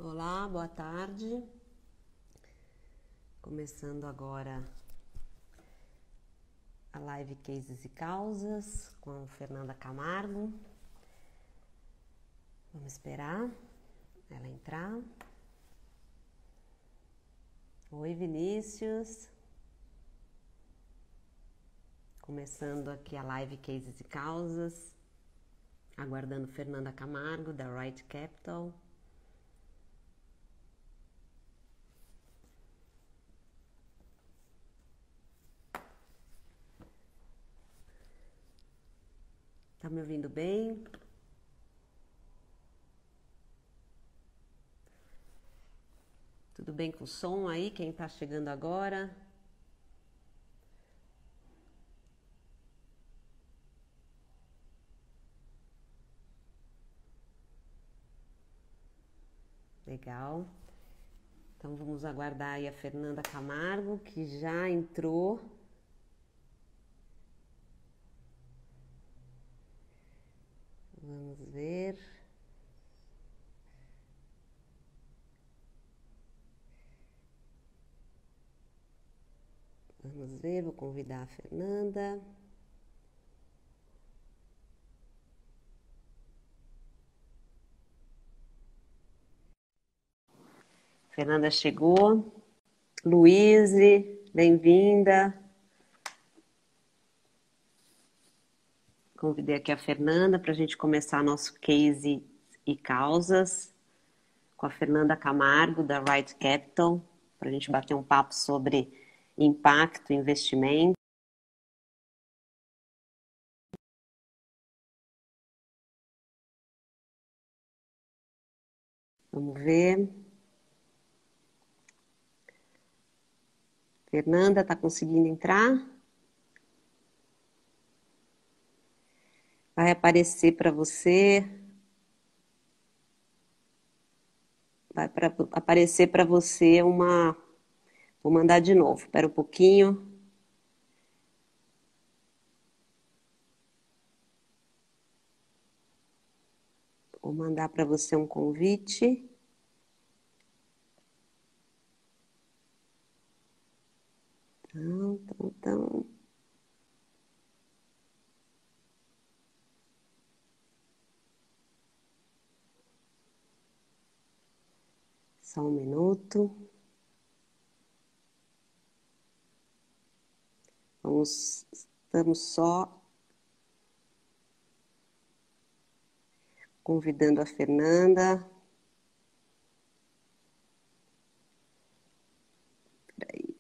Olá, boa tarde. Começando agora a live Cases e Causas com Fernanda Camargo. Vamos esperar ela entrar. Oi, Vinícius. Começando aqui a live Cases e Causas, aguardando Fernanda Camargo da Right Capital. Tá me ouvindo bem? Tudo bem com o som aí? Quem tá chegando agora? Legal. Então vamos aguardar aí a Fernanda Camargo, que já entrou. Vamos ver. Vamos ver, vou convidar a Fernanda. Fernanda chegou. Luíse, bem-vinda. Convidei aqui a Fernanda para a gente começar nosso case e causas com a Fernanda Camargo, da Right Capital, para a gente bater um papo sobre impacto, investimento. Vamos ver. Fernanda, está conseguindo entrar? Vai aparecer para você. Aparecer para você uma. Vou mandar de novo. Espera um pouquinho. Vou mandar para você um convite. Então. Só um minuto. Estamos só convidando a Fernanda. Peraí.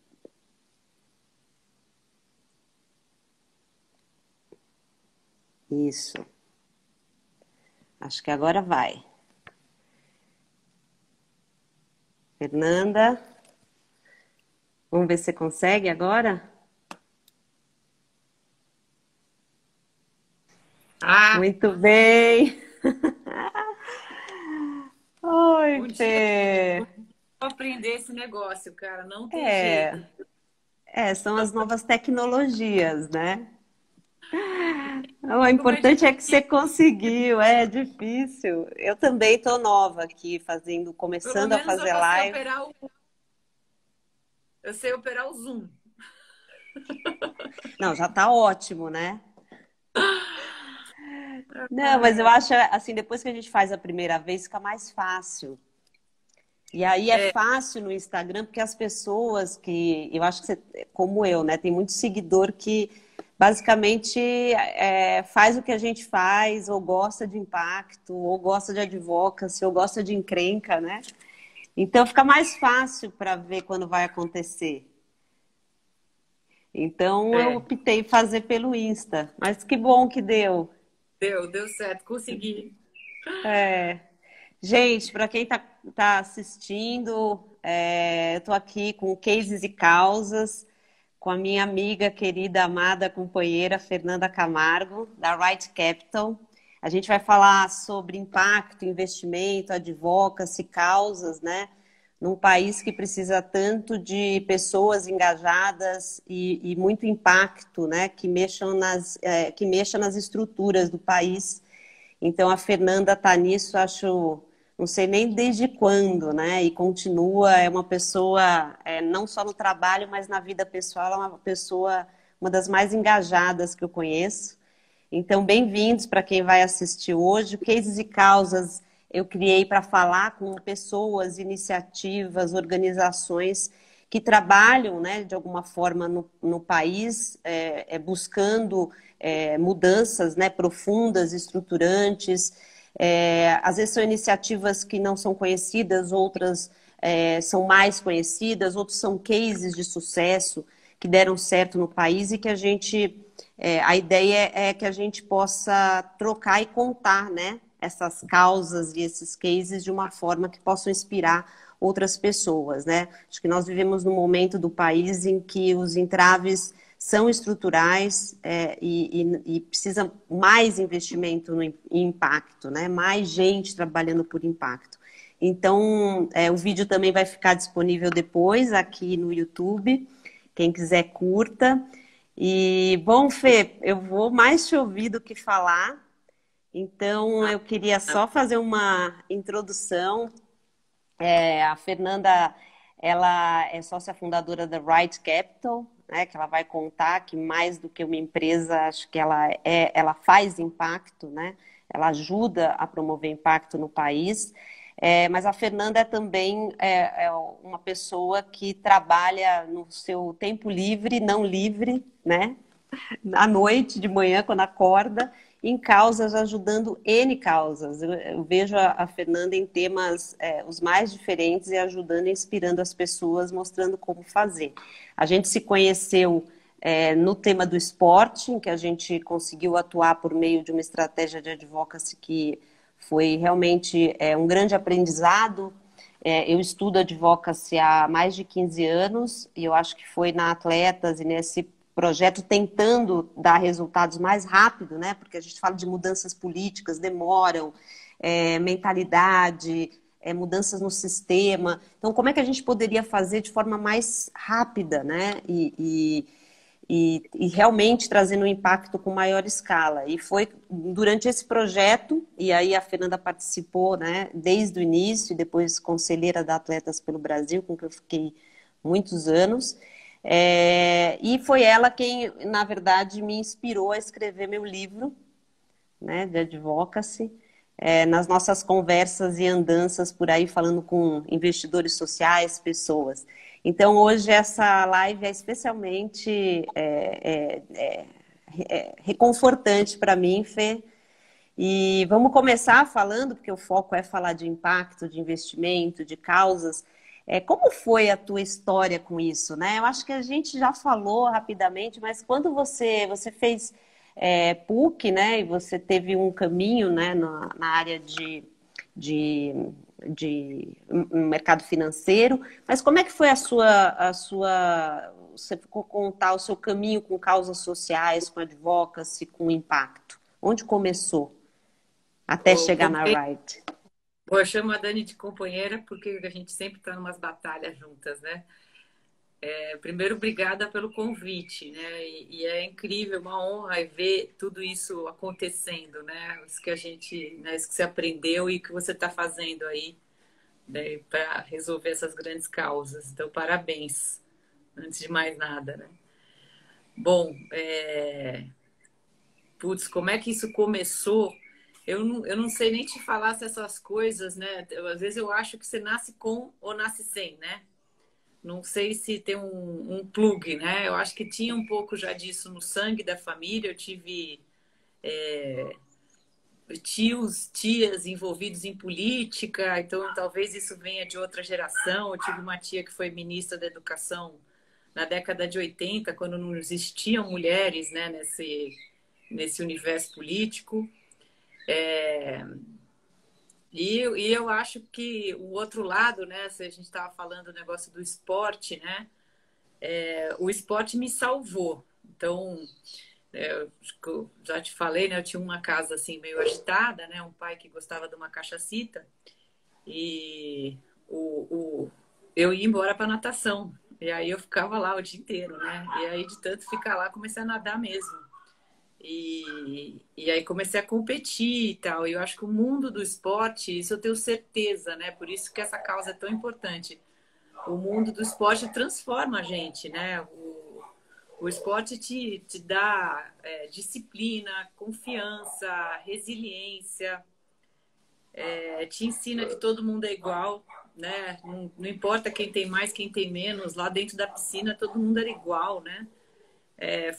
Isso. Acho que agora vai. Fernanda. Vamos ver se você consegue agora? Muito bem. Oi, Bom dia. Fê. Vou aprender esse negócio, cara. Não tem jeito. São as novas tecnologias, né? O Como é importante é que você difícil. conseguiu, é difícil. Eu também estou nova aqui, Pelo começando a menos eu fazer já sei live. operar eu sei operar o Zoom. Não, já está ótimo, né? Não, Ai, mas eu ai. acho assim, depois que a gente faz a primeira vez, fica mais fácil. E aí é É, fácil no Instagram, porque as pessoas que, eu acho que você, como eu, né, tem muito seguidor que basicamente faz o que a gente faz, ou gosta de impacto, ou gosta de advocacy, ou gosta de encrenca, né? Então fica mais fácil para ver quando vai acontecer. Então eu é. optei fazer pelo Insta, mas que bom que deu. Deu certo, consegui. Gente, para quem tá assistindo, eu estou aqui com cases e causas, com a minha amiga querida, amada companheira Fernanda Camargo, da Right Capital. A gente vai falar sobre impacto, investimento, advocacy, causas, né? Num país que precisa tanto de pessoas engajadas e muito impacto, né? Que mexa nas estruturas do país. Então a Fernanda está nisso, acho não sei nem desde quando, né? E continua, é uma pessoa, não só no trabalho, mas na vida pessoal, ela é uma pessoa, uma das mais engajadas que eu conheço. Então, bem-vindos para quem vai assistir hoje. O Cases e Causas eu criei para falar com pessoas, iniciativas, organizações que trabalham, né, de alguma forma no país, buscando mudanças, né, profundas, estruturantes. Às vezes são iniciativas que não são conhecidas, outras são mais conhecidas, outros são cases de sucesso que deram certo no país e que a ideia é que a gente possa trocar e contar, né, essas causas e esses cases de uma forma que possam inspirar outras pessoas, né? Acho que nós vivemos num momento do país em que os entraves são estruturais e precisa mais investimento em impacto, né? Mais gente trabalhando por impacto. Então, o vídeo também vai ficar disponível depois aqui no YouTube. Quem quiser, curta. E, bom, Fê, eu vou mais te ouvir do que falar. Então, eu queria só fazer uma introdução. A Fernanda, ela é sócia fundadora da Right Capital, né, que ela vai contar que mais do que uma empresa, acho que ela faz impacto, né? Ela ajuda a promover impacto no país. Mas a Fernanda também é uma pessoa que trabalha no seu tempo livre, não livre, né? À noite, de manhã, quando acorda, em causas, ajudando N causas. Eu vejo a Fernanda em temas os mais diferentes e ajudando e inspirando as pessoas, mostrando como fazer. A gente se conheceu no tema do esporte, em que a gente conseguiu atuar por meio de uma estratégia de advocacy que foi realmente um grande aprendizado. Eu estudo advocacy há mais de 15 anos e eu acho que foi na Atletas e nesse projeto tentando dar resultados mais rápido, né? Porque a gente fala de mudanças políticas, demoram, mentalidade, mudanças no sistema. Então, como é que a gente poderia fazer de forma mais rápida, né? E realmente trazendo um impacto com maior escala. E foi durante esse projeto, e aí a Fernanda participou, né, desde o início, e depois conselheira da Atletas pelo Brasil, com quem eu fiquei muitos anos. E foi ela quem, na verdade, me inspirou a escrever meu livro, né, de advocacy, nas nossas conversas e andanças por aí, falando com investidores sociais, pessoas. Então, hoje, essa live é especialmente reconfortante para mim, Fê. E vamos começar falando, porque o foco é falar de impacto, de investimento, de causas. Como foi a tua história com isso, né? Eu acho que a gente já falou rapidamente, mas quando você fez PUC, né, e você teve um caminho, né, na área de, de mercado financeiro, mas como é que foi você ficou contar o seu caminho com causas sociais, com advocacy, com impacto? Onde começou até Ô, chegar na Right? Pô, eu chamo a Dani de companheira porque a gente sempre está em umas batalhas juntas, né? Primeiro, obrigada pelo convite, né? E é incrível, uma honra ver tudo isso acontecendo, né? Isso que a gente, né? Isso que você aprendeu e que você está fazendo aí, né? Para resolver essas grandes causas. Então, parabéns, antes de mais nada, né? Bom, putz, como é que isso começou? Eu não sei nem te falar se essas coisas, né? Às vezes eu acho que você nasce com ou nasce sem, né? Não sei se tem um plug, né? Eu acho que tinha um pouco já disso no sangue da família. Eu tive tios, tias envolvidos em política, então talvez isso venha de outra geração. Eu tive uma tia que foi ministra da Educação na década de 80, quando não existiam mulheres, né, nesse universo político. E eu acho que o outro lado, né, se a gente estava falando do negócio do esporte, né, o esporte me salvou. Então, eu já te falei, né, eu tinha uma casa assim meio agitada, né, um pai que gostava de uma cachacita e eu ia embora para natação. E aí eu ficava lá o dia inteiro, né? E aí de tanto ficar lá comecei a nadar mesmo. E aí comecei a competir e tal. E eu acho que o mundo do esporte, isso eu tenho certeza, né? Por isso que essa causa é tão importante. O mundo do esporte transforma a gente, né? O esporte te dá disciplina, confiança, resiliência, te ensina que todo mundo é igual, né? Não importa quem tem mais, quem tem menos. Lá dentro da piscina todo mundo era igual, né?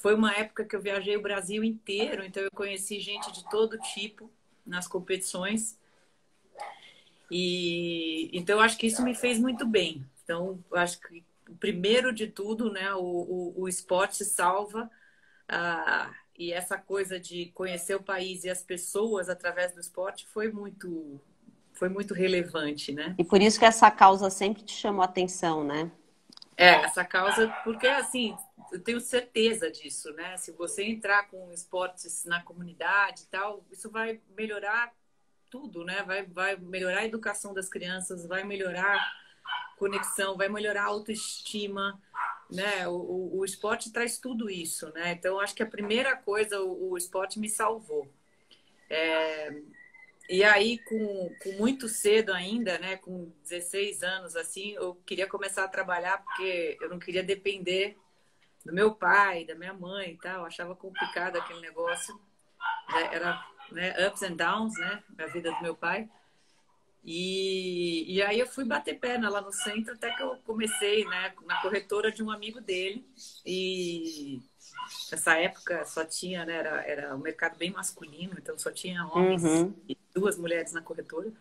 Foi uma época que eu viajei o Brasil inteiro, então eu conheci gente de todo tipo nas competições. E então eu acho que isso me fez muito bem. Então, eu acho que primeiro de tudo, né, o esporte salva. E essa coisa de conhecer o país e as pessoas através do esporte foi muito relevante, né? E por isso que essa causa sempre te chamou a atenção, né? Essa causa, porque assim, eu tenho certeza disso, né? Se você entrar com esportes na comunidade e tal, isso vai melhorar tudo, né? Vai melhorar a educação das crianças, vai melhorar a conexão, vai melhorar a autoestima, né? O esporte traz tudo isso, né? Então, acho que a primeira coisa, o esporte me salvou. E aí, com muito cedo ainda, né? Com 16 anos, assim, eu queria começar a trabalhar porque eu não queria depender do meu pai, da minha mãe e tal. Eu achava complicado aquele negócio. Era, né, ups and downs, né? A vida do meu pai. E aí eu fui bater perna lá no centro até que eu comecei, né, na corretora de um amigo dele. E nessa época só tinha, né, era um mercado bem masculino, então só tinha homens Uhum. e duas mulheres na corretora.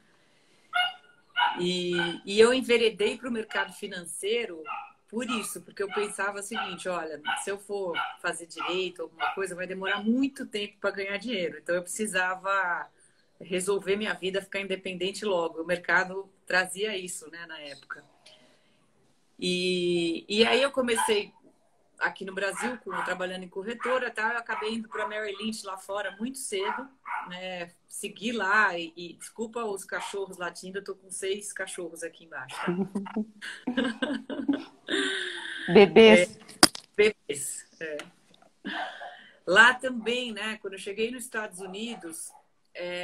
E eu enveredei para o mercado financeiro por isso, porque eu pensava o seguinte, olha, se eu for fazer direito, alguma coisa, vai demorar muito tempo para ganhar dinheiro. Então eu precisava resolver minha vida, ficar independente logo. O mercado trazia isso, né, na época. E aí eu comecei aqui no Brasil, trabalhando em corretora, tá? Eu acabei indo para Merrill Lynch lá fora muito cedo, né? Segui lá e desculpa os cachorros latindo, eu tô com 6 cachorros aqui embaixo, tá? Bebês. Bebês. Lá também, né? Quando eu cheguei nos Estados Unidos,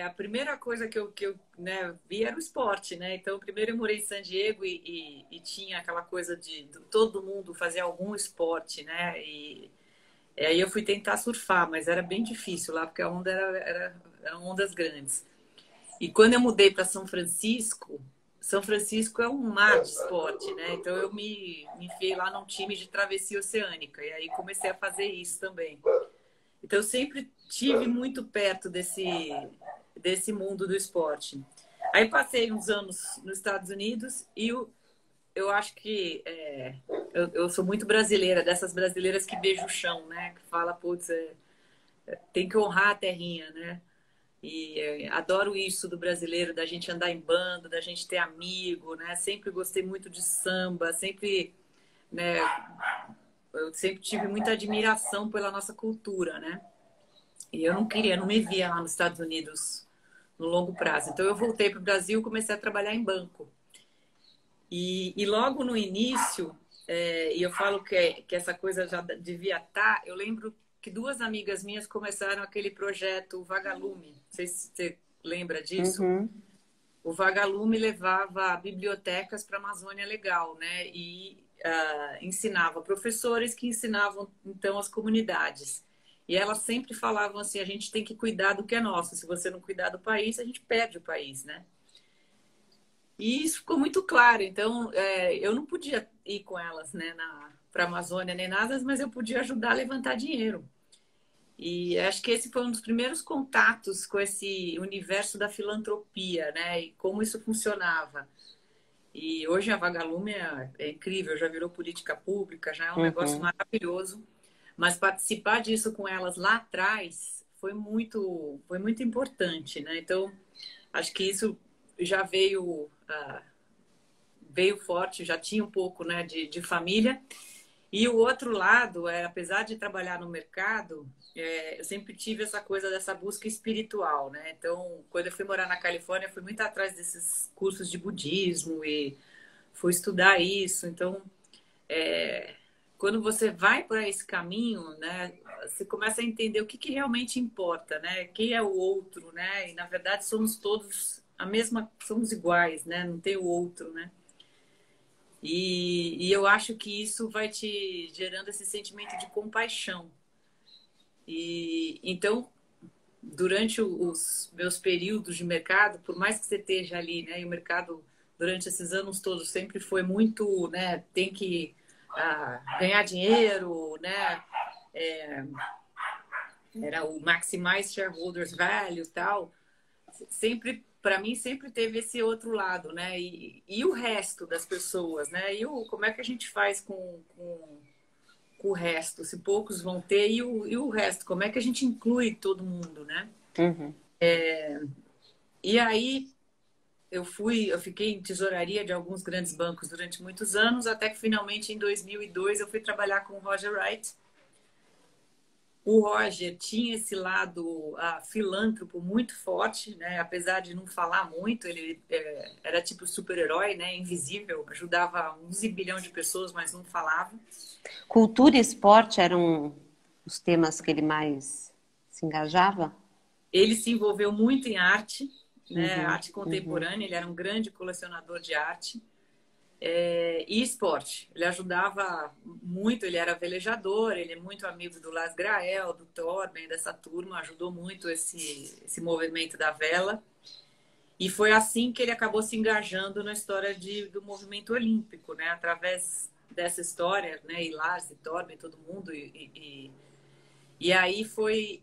a primeira coisa que eu né, vi era o esporte, né? Então, primeiro eu morei em San Diego e tinha aquela coisa de todo mundo fazer algum esporte, né? E aí eu fui tentar surfar, mas era bem difícil lá, porque a onda eram ondas grandes. E quando eu mudei para São Francisco é um mar de esporte, né? Então eu me enfiei lá num time de travessia oceânica, e aí comecei a fazer isso também. Então, eu sempre tive muito perto desse mundo do esporte. Aí passei uns anos nos Estados Unidos e eu acho que eu sou muito brasileira, dessas brasileiras que beijam o chão, né? Que fala, putz, tem que honrar a terrinha, né? E adoro isso do brasileiro, da gente andar em bando, da gente ter amigo, né? Sempre gostei muito de samba, sempre, né? Eu sempre tive muita admiração pela nossa cultura, né? E eu não me via lá nos Estados Unidos no longo prazo. Então eu voltei para o Brasil e comecei a trabalhar em banco. E logo no início, e eu falo que essa coisa já devia estar, eu lembro que duas amigas minhas começaram aquele projeto Vagalume. Não sei se você lembra disso. Uhum. O Vagalume levava bibliotecas para a Amazônia Legal, né? E ensinava professores que ensinavam, então, as comunidades. E elas sempre falavam assim, a gente tem que cuidar do que é nosso. Se você não cuidar do país, a gente perde o país, né? E isso ficou muito claro. Então, eu não podia ir com elas, né, para a Amazônia nem nada, mas eu podia ajudar a levantar dinheiro. E acho que esse foi um dos primeiros contatos com esse universo da filantropia, né? E como isso funcionava. E hoje a Vagalume é incrível, já virou política pública, já é um negócio Uhum. maravilhoso. Mas participar disso com elas lá atrás foi muito importante, né? Então, acho que isso já veio forte, já tinha um pouco, né, de família. E o outro lado, apesar de trabalhar no mercado, eu sempre tive essa coisa dessa busca espiritual, né? Então, quando eu fui morar na Califórnia, fui muito atrás desses cursos de budismo e fui estudar isso. Então, quando você vai para esse caminho, né, você começa a entender o que, que realmente importa, né? Quem é o outro, né? E na verdade somos todos a mesma, somos iguais, né? Não tem o outro, né? E eu acho que isso vai te gerando esse sentimento de compaixão. E então, durante os meus períodos de mercado, por mais que você esteja ali, né? E o mercado durante esses anos todos sempre foi muito, né? Tem que ganhar dinheiro, né? É, era o Maximize Shareholders Value e tal. Sempre, para mim, sempre teve esse outro lado, né? E o resto das pessoas, né? Como é que a gente faz com o resto? Se poucos vão ter, e o resto? Como é que a gente inclui todo mundo, né? Uhum. E aí eu fiquei em tesouraria de alguns grandes bancos durante muitos anos, até que finalmente em 2002 eu fui trabalhar com o Roger Wright. O Roger tinha esse lado filântropo muito forte, né? Apesar de não falar muito, ele era tipo super-herói, né? Invisível, ajudava um zilhão de pessoas, mas não falava. Cultura e esporte eram os temas que ele mais se engajava? Ele se envolveu muito em arte, né? Uhum, Arte uhum. contemporânea, ele era um grande colecionador de arte. E esporte. Ele ajudava muito, ele era velejador, ele é muito amigo do Lars Grael, do Torben, dessa turma, ajudou muito esse movimento da vela. E foi assim que ele acabou se engajando na história do movimento olímpico, né? Através dessa história, né? E Lars, e Torben, todo mundo. E aí foi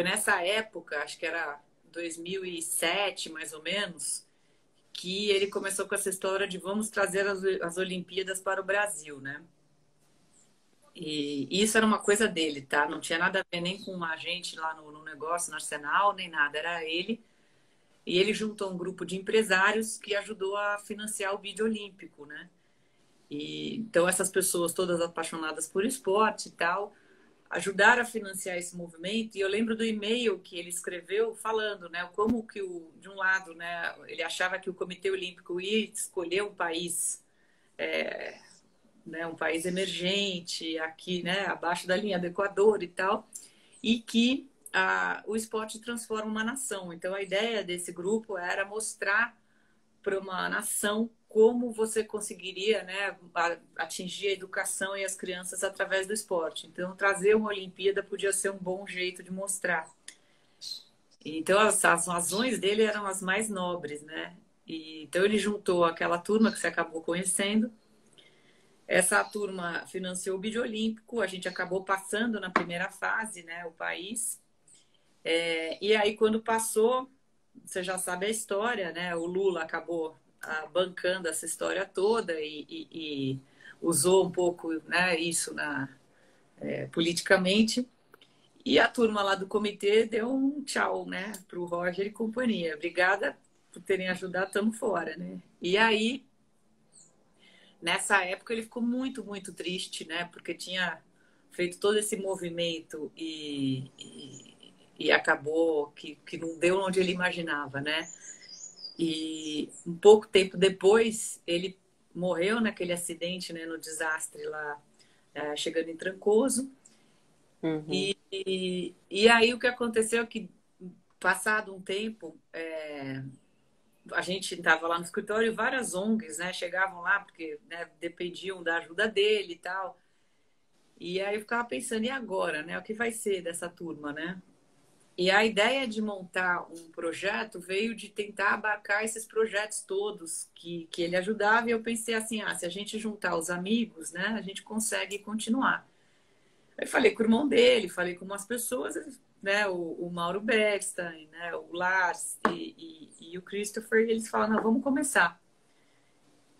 nessa época, acho que era 2007, mais ou menos, que ele começou com essa história de vamos trazer as Olimpíadas para o Brasil, né? E isso era uma coisa dele, tá? Não tinha nada a ver nem com a gente lá no negócio, no Arsenal, nem nada. Era ele. E ele juntou um grupo de empresários que ajudou a financiar o bid olímpico, né? Então essas pessoas todas apaixonadas por esporte e tal, ajudaram a financiar esse movimento. E eu lembro do e-mail que ele escreveu falando, né, como que de um lado, né, ele achava que o Comitê Olímpico ia escolher um país, né, um país emergente aqui, né, abaixo da linha do Equador e tal, e que o esporte transforma uma nação. Então a ideia desse grupo era mostrar para uma nação como você conseguiria, né, atingir a educação e as crianças através do esporte. Então, trazer uma Olimpíada podia ser um bom jeito de mostrar. Então, as razões dele eram as mais nobres, né? Então, ele juntou aquela turma que você acabou conhecendo. Essa turma financiou o bid olímpico. A gente acabou passando na primeira fase, né, o país. E aí, quando passou, você já sabe a história, né? O Lula acabou bancando essa história toda e usou um pouco, né, isso politicamente. E a turma lá do comitê deu um tchau, né, para o Roger e companhia. Obrigada por terem ajudado, estamos fora, né? E aí, nessa época, ele ficou muito, muito triste, né? Porque tinha feito todo esse movimento e acabou que não deu onde ele imaginava, né? E um pouco tempo depois, ele morreu naquele acidente, né, no desastre lá, chegando em Trancoso. Uhum. E aí o que aconteceu é que, passado um tempo, a gente estava lá no escritório e várias ONGs, né, chegavam lá porque, né, dependiam da ajuda dele e tal. E aí eu ficava pensando, e agora, né, o que vai ser dessa turma, né? E a ideia de montar um projeto veio de tentar abarcar esses projetos todos que ele ajudava. E eu pensei assim, se a gente juntar os amigos, né, a gente consegue continuar. Aí falei com o irmão dele, falei com umas pessoas, né, o Mauro Bergstein, né, o Lars e o Christopher, e eles falaram, não, vamos começar.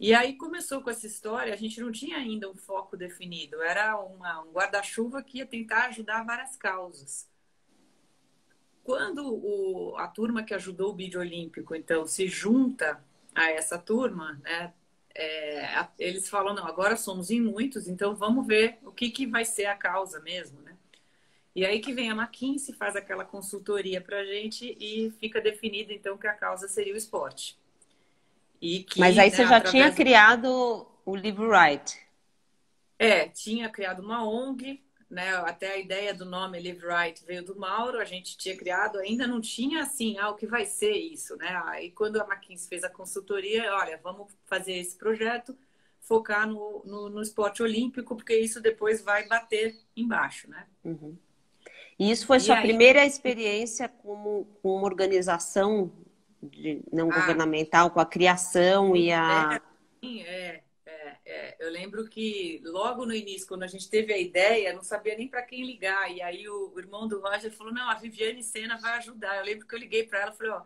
E aí começou com essa história, a gente não tinha ainda um foco definido, era um guarda-chuva que ia tentar ajudar várias causas. Quando a turma que ajudou o bid olímpico, então, se junta a essa turma, né, eles falam, não, agora somos em muitos, então vamos ver o que vai ser a causa mesmo, né? E aí que vem a McKinsey, faz aquela consultoria para a gente e fica definido, então, que a causa seria o esporte. E Mas que, aí né, você já tinha através do... criado o livro Wright. Tinha criado uma ONG, né? Até a ideia do nome Live Right veio do Mauro, a gente tinha criado, ainda não tinha assim, o que vai ser isso, né? Aí quando a McKinsey fez a consultoria, olha, vamos fazer esse projeto, focar no esporte olímpico, porque isso depois vai bater embaixo, né? Uhum. E isso foi E sua aí, primeira experiência como uma organização não ah, governamental, com a criação e a... sim, eu lembro que logo no início, quando a gente teve a ideia, não sabia nem para quem ligar. E aí o irmão do Roger falou: Não, a Viviane Sena vai ajudar. Eu lembro que eu liguei para ela e falei: Ó,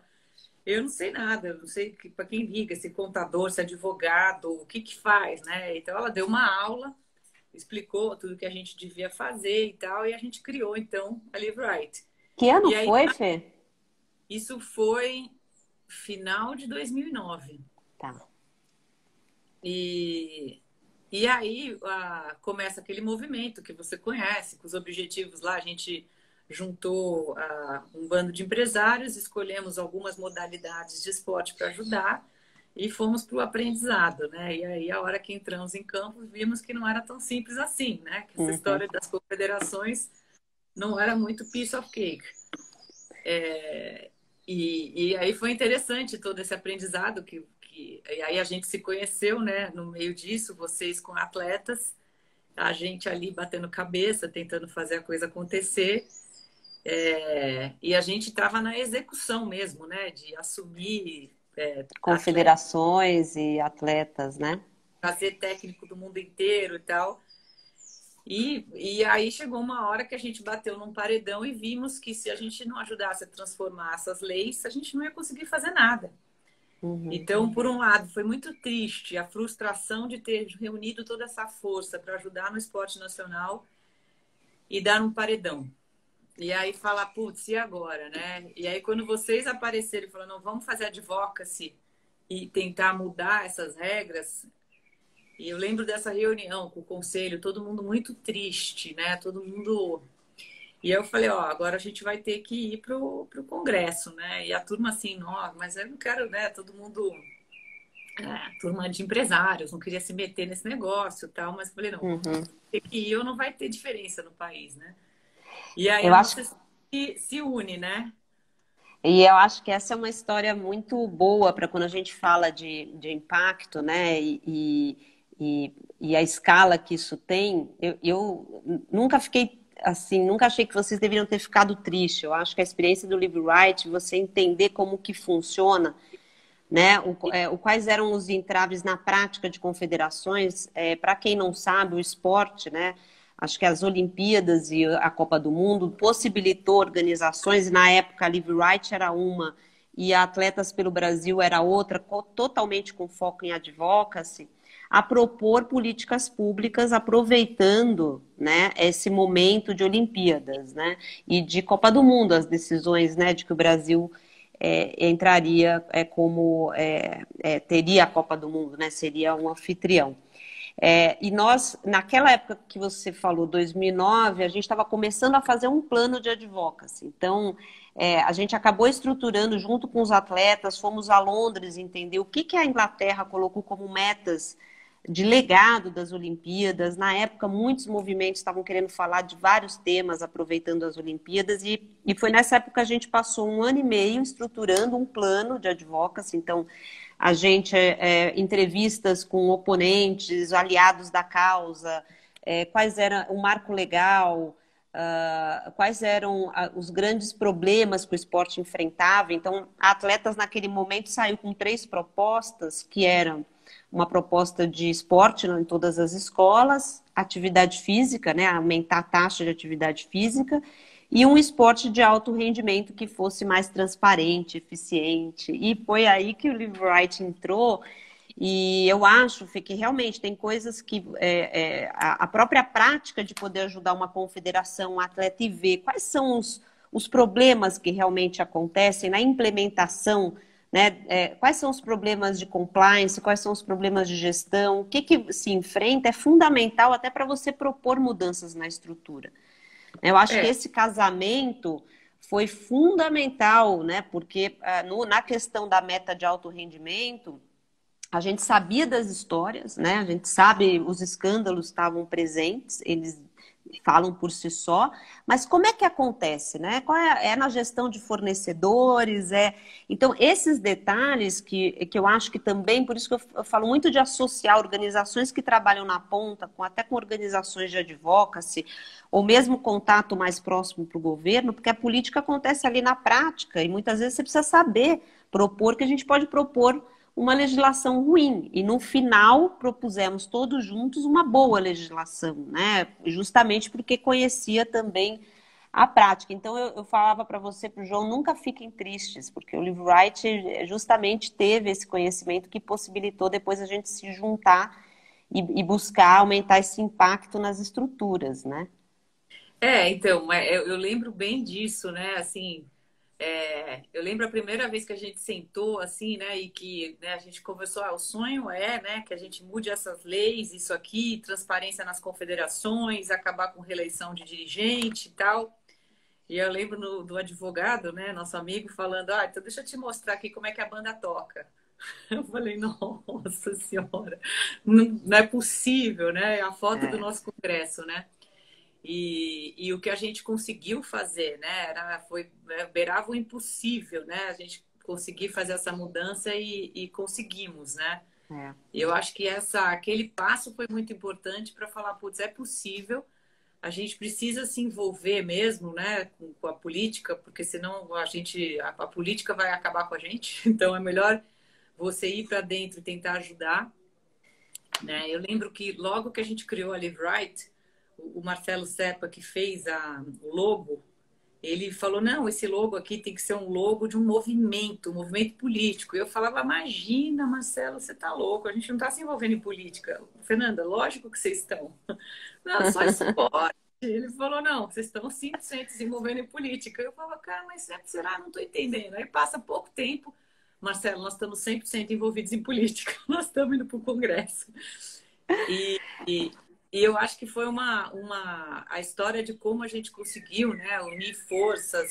eu não sei nada, eu não sei para quem liga, se contador, se advogado, o que que faz, né? Então ela deu uma aula, explicou tudo que a gente devia fazer e tal, e a gente criou então a Live Right. Que ano E aí foi, Fê? isso foi final de 2009. Tá. E, e aí começa aquele movimento que você conhece, com os objetivos lá, a gente juntou um bando de empresários, escolhemos algumas modalidades de esporte para ajudar e fomos para o aprendizado, né? E aí, a hora que entramos em campo, vimos que não era tão simples assim, né? Que essa Uhum. história das confederações não era muito piece of cake. E aí foi interessante todo esse aprendizado e aí a gente se conheceu, né? No meio disso, vocês com atletas, a gente ali batendo cabeça, tentando fazer a coisa acontecer. E a gente estava na execução mesmo, né? De assumir atleta, Confederações e atletas, né? fazer técnico do mundo inteiro e tal. E aí chegou uma hora que a gente bateu num paredão e vimos que se a gente não ajudasse a transformar essas leis, a gente não ia conseguir fazer nada. Uhum. Então, por um lado, foi muito triste a frustração de ter reunido toda essa força para ajudar no esporte nacional e dar um paredão. E aí falar, putz, e agora, né? E aí quando vocês aparecerem e falaram, não, vamos fazer advocacy e tentar mudar essas regras. E eu lembro dessa reunião com o conselho, todo mundo muito triste, né? Todo mundo. E aí eu falei, ó, agora a gente vai ter que ir pro Congresso, né? E a turma assim, não, mas eu não quero, né? Todo mundo, turma de empresários, não queria se meter nesse negócio e tal, mas eu falei, não, Uhum. ter que ir ou não vai ter diferença no país, né? E aí Eu a acho nossa se une, né? E eu acho que essa é uma história muito boa para quando a gente fala de impacto, né? E a escala que isso tem. Eu nunca fiquei assim, nunca achei que vocês deveriam ter ficado tristes. Eu acho que a experiência do Live Right, você entender como que funciona, né? Quais eram os entraves na prática de confederações. Para quem não sabe, o esporte, né? Acho que as Olimpíadas e a Copa do Mundo possibilitou organizações, e na época a Live Right era uma, e a Atletas pelo Brasil era outra, totalmente com foco em advocacy, a propor políticas públicas aproveitando, né, esse momento de Olimpíadas, né, e de Copa do Mundo, as decisões, né, de que o Brasil entraria teria a Copa do Mundo, né? Seria um anfitrião. E nós, naquela época que você falou, 2009, a gente estava começando a fazer um plano de advocacy. Então, a gente acabou estruturando junto com os atletas, fomos a Londres entender o que a Inglaterra colocou como metas de legado das Olimpíadas. Na época, muitos movimentos estavam querendo falar de vários temas, aproveitando as Olimpíadas, e foi nessa época que a gente passou um ano e meio estruturando um plano de advocacy. Então, a gente entrevistas com oponentes, aliados da causa, quais era o marco legal, quais eram os grandes problemas que o esporte enfrentava. Então, a Atletas naquele momento saiu com 3 propostas, que eram uma proposta de esporte em todas as escolas, atividade física, né, aumentar a taxa de atividade física, e um esporte de alto rendimento que fosse mais transparente, eficiente. E foi aí que o Live Right entrou. E eu acho, Fê, que realmente tem coisas que a própria prática de poder ajudar uma confederação, um atleta e ver quais são os problemas que realmente acontecem na implementação, né? Quais são os problemas de compliance, quais são os problemas de gestão, o que se enfrenta, é fundamental até para você propor mudanças na estrutura. Eu acho que É, esse casamento foi fundamental, né? Porque na questão da meta de alto rendimento, A gente sabia das histórias, né? A gente sabe, os escândalos estavam presentes, eles falam por si só, mas como é que acontece, né? Qual é na gestão de fornecedores, Então, esses detalhes que eu acho que também, por isso que eu falo muito de associar organizações que trabalham na ponta, até com organizações de advocacy, ou mesmo contato mais próximo para o governo, porque a política acontece ali na prática, e muitas vezes você precisa saber propor, que a gente pode propor uma legislação ruim. E no final propusemos todos juntos uma boa legislação, né? Justamente porque conhecia também a prática. Então eu falava para você, para o João, nunca fiquem tristes, porque o Live Right justamente teve esse conhecimento que possibilitou depois a gente se juntar e buscar aumentar esse impacto nas estruturas, né? Então, eu lembro bem disso, né? Assim, eu lembro a primeira vez que a gente sentou assim, né, e que, né, a gente conversou, o sonho né, que a gente mude essas leis, isso aqui, transparência nas confederações, acabar com reeleição de dirigente e tal. E eu lembro do advogado, né, nosso amigo, falando, então deixa eu te mostrar aqui como é que a banda toca. Eu falei, nossa senhora, não é possível, né? A foto do É, nosso congresso, né? E o que a gente conseguiu fazer, né, beirava o impossível, né, a gente conseguir fazer essa mudança e conseguimos, né. é. E eu acho que aquele passo foi muito importante para falar, putz, é possível, a gente precisa se envolver mesmo, né, com a política, porque senão a política vai acabar com a gente, então é melhor você ir para dentro e tentar ajudar, né. Eu lembro que logo que a gente criou a Live Right, o Marcelo Serpa, que fez o logo, ele falou, não, esse logo aqui tem que ser um logo de um movimento político. E eu falava, imagina, Marcelo, você tá louco, a gente não está se envolvendo em política. Fernanda, lógico que vocês estão. Não, só isso pode. Ele falou, não, vocês estão 100% se envolvendo em política. Eu falava, cara, mas será? Não estou entendendo. Aí passa pouco tempo, Marcelo, nós estamos 100% envolvidos em política. Nós estamos indo para o Congresso. E, e, e eu acho que foi a história de como a gente conseguiu, né, unir forças,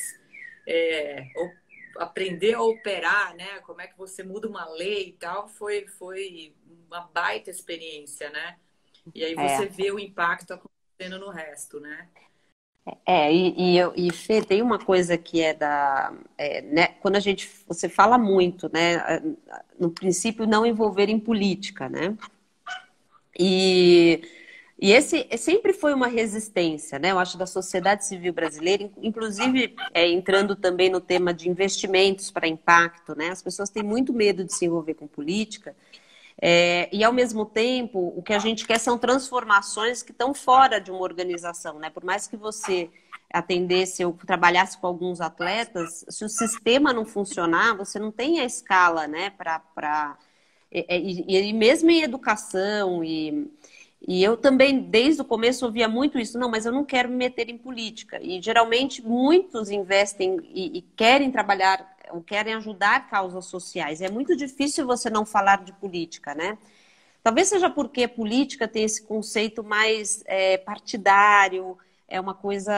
aprender a operar, né, como é que você muda uma lei e tal, foi uma baita experiência, né? E aí você É. vê o impacto acontecendo no resto, né? Fê, tem uma coisa que né, quando você fala muito, né, no princípio não envolver em política, né, e, e esse sempre foi uma resistência, né, eu acho, da sociedade civil brasileira, inclusive entrando também no tema de investimentos para impacto, né, as pessoas têm muito medo de se envolver com política, e, ao mesmo tempo, o que a gente quer são transformações que estão fora de uma organização, né? Por mais que você atendesse ou trabalhasse com alguns atletas, se o sistema não funcionar, você não tem a escala, né? E mesmo em educação, e eu também, desde o começo, ouvia muito isso, não, mas eu não quero me meter em política. E geralmente muitos investem e querem trabalhar ou querem ajudar causas sociais. É muito difícil você não falar de política, né? Talvez seja porque a política tem esse conceito mais partidário, é uma coisa,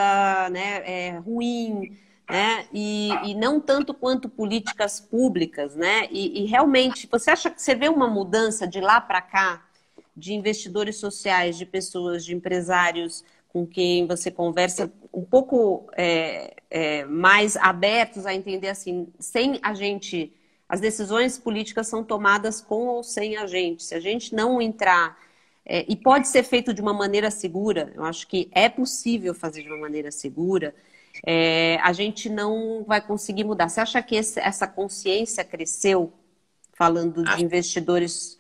né, ruim, né? E não tanto quanto políticas públicas, né? E realmente, você acha que você vê uma mudança de lá para cá, de investidores sociais, de pessoas, de empresários com quem você conversa um pouco mais abertos a entender assim, sem a gente, as decisões políticas são tomadas com ou sem a gente. Se a gente não entrar, e pode ser feito de uma maneira segura, eu acho que é possível fazer de uma maneira segura, a gente não vai conseguir mudar. Você acha que essa consciência cresceu, falando de investidores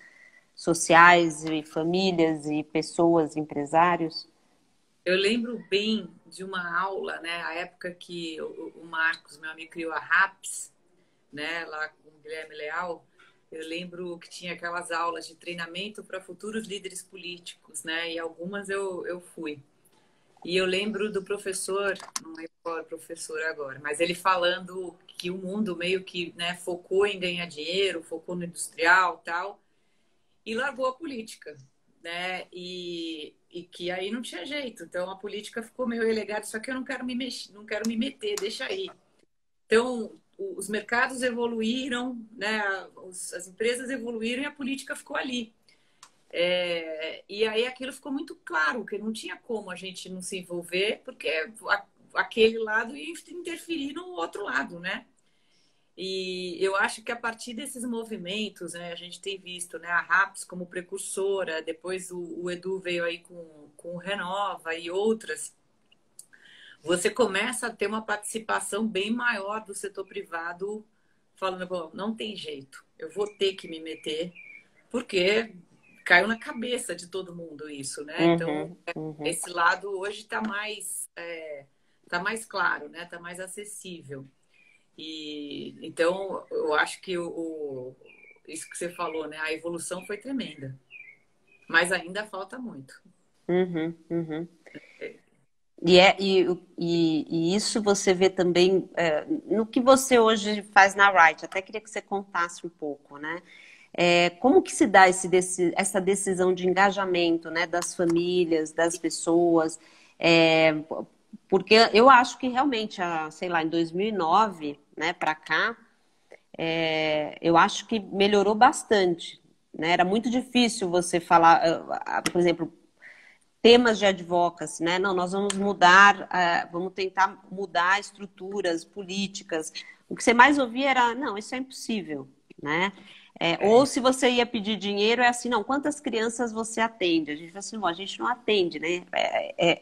sociais e famílias e pessoas, empresários? Eu lembro bem de uma aula, né? A época que o Marcos, meu amigo, criou a RAPS, né? Lá com o Guilherme Leal. Eu lembro que tinha aquelas aulas de treinamento para futuros líderes políticos, né? E algumas eu fui. E eu lembro do professor, não lembro qual é o professor agora, mas ele falando que o mundo meio que, né, focou em ganhar dinheiro, focou no industrial, tal, e largou a política, né? E que aí não tinha jeito. Então a política ficou meio relegada, só que eu não quero me mexer, não quero me meter, deixa aí. Então os mercados evoluíram, né? As empresas evoluíram e a política ficou ali. E aí aquilo ficou muito claro, que não tinha como a gente não se envolver, porque aquele lado ia interferir no outro lado, né? E eu acho que a partir desses movimentos, né, a gente tem visto, né, a RAPS como precursora, depois o Edu veio aí com o Renova e outras, você começa a ter uma participação bem maior do setor privado, falando, bom, não tem jeito, eu vou ter que me meter, porque caiu na cabeça de todo mundo isso, né? Então, esse lado hoje tá mais claro, né? Tá mais acessível. E então eu acho que isso que você falou, né? A evolução foi tremenda, mas ainda falta muito. Uhum, uhum. E isso você vê também no que você hoje faz na Wright. Até queria que você contasse um pouco, né? Como que se dá essa decisão de engajamento, né, das famílias, das pessoas? Porque eu acho que realmente, sei lá, em 2009, né, para cá, eu acho que melhorou bastante, né? Era muito difícil você falar, por exemplo, temas de advocacy, né? Não, nós vamos mudar, vamos tentar mudar estruturas políticas. O que você mais ouvia era, não, isso é impossível, né? Ou se você ia pedir dinheiro, é assim, não, quantas crianças você atende? A gente fala assim, não, a gente não atende, né?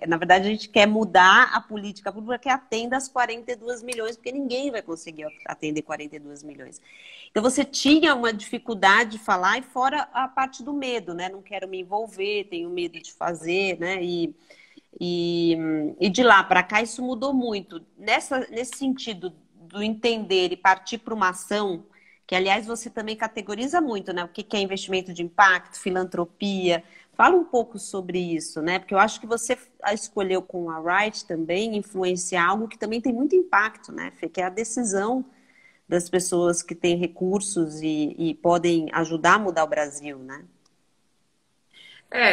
Na verdade, a gente quer mudar a política pública que atenda as 42 milhões, porque ninguém vai conseguir atender 42 milhões. Então, você tinha uma dificuldade de falar, e fora a parte do medo, né? Não quero me envolver, tenho medo de fazer, né? E de lá para cá, isso mudou muito. Nesse sentido do entender e partir para uma ação, que, aliás, você também categoriza muito, né? O que é investimento de impacto, filantropia. Fala um pouco sobre isso, né? Porque eu acho que você escolheu com a Wright também influenciar algo que também tem muito impacto, né, Fê? Que é a decisão das pessoas que têm recursos e podem ajudar a mudar o Brasil, né?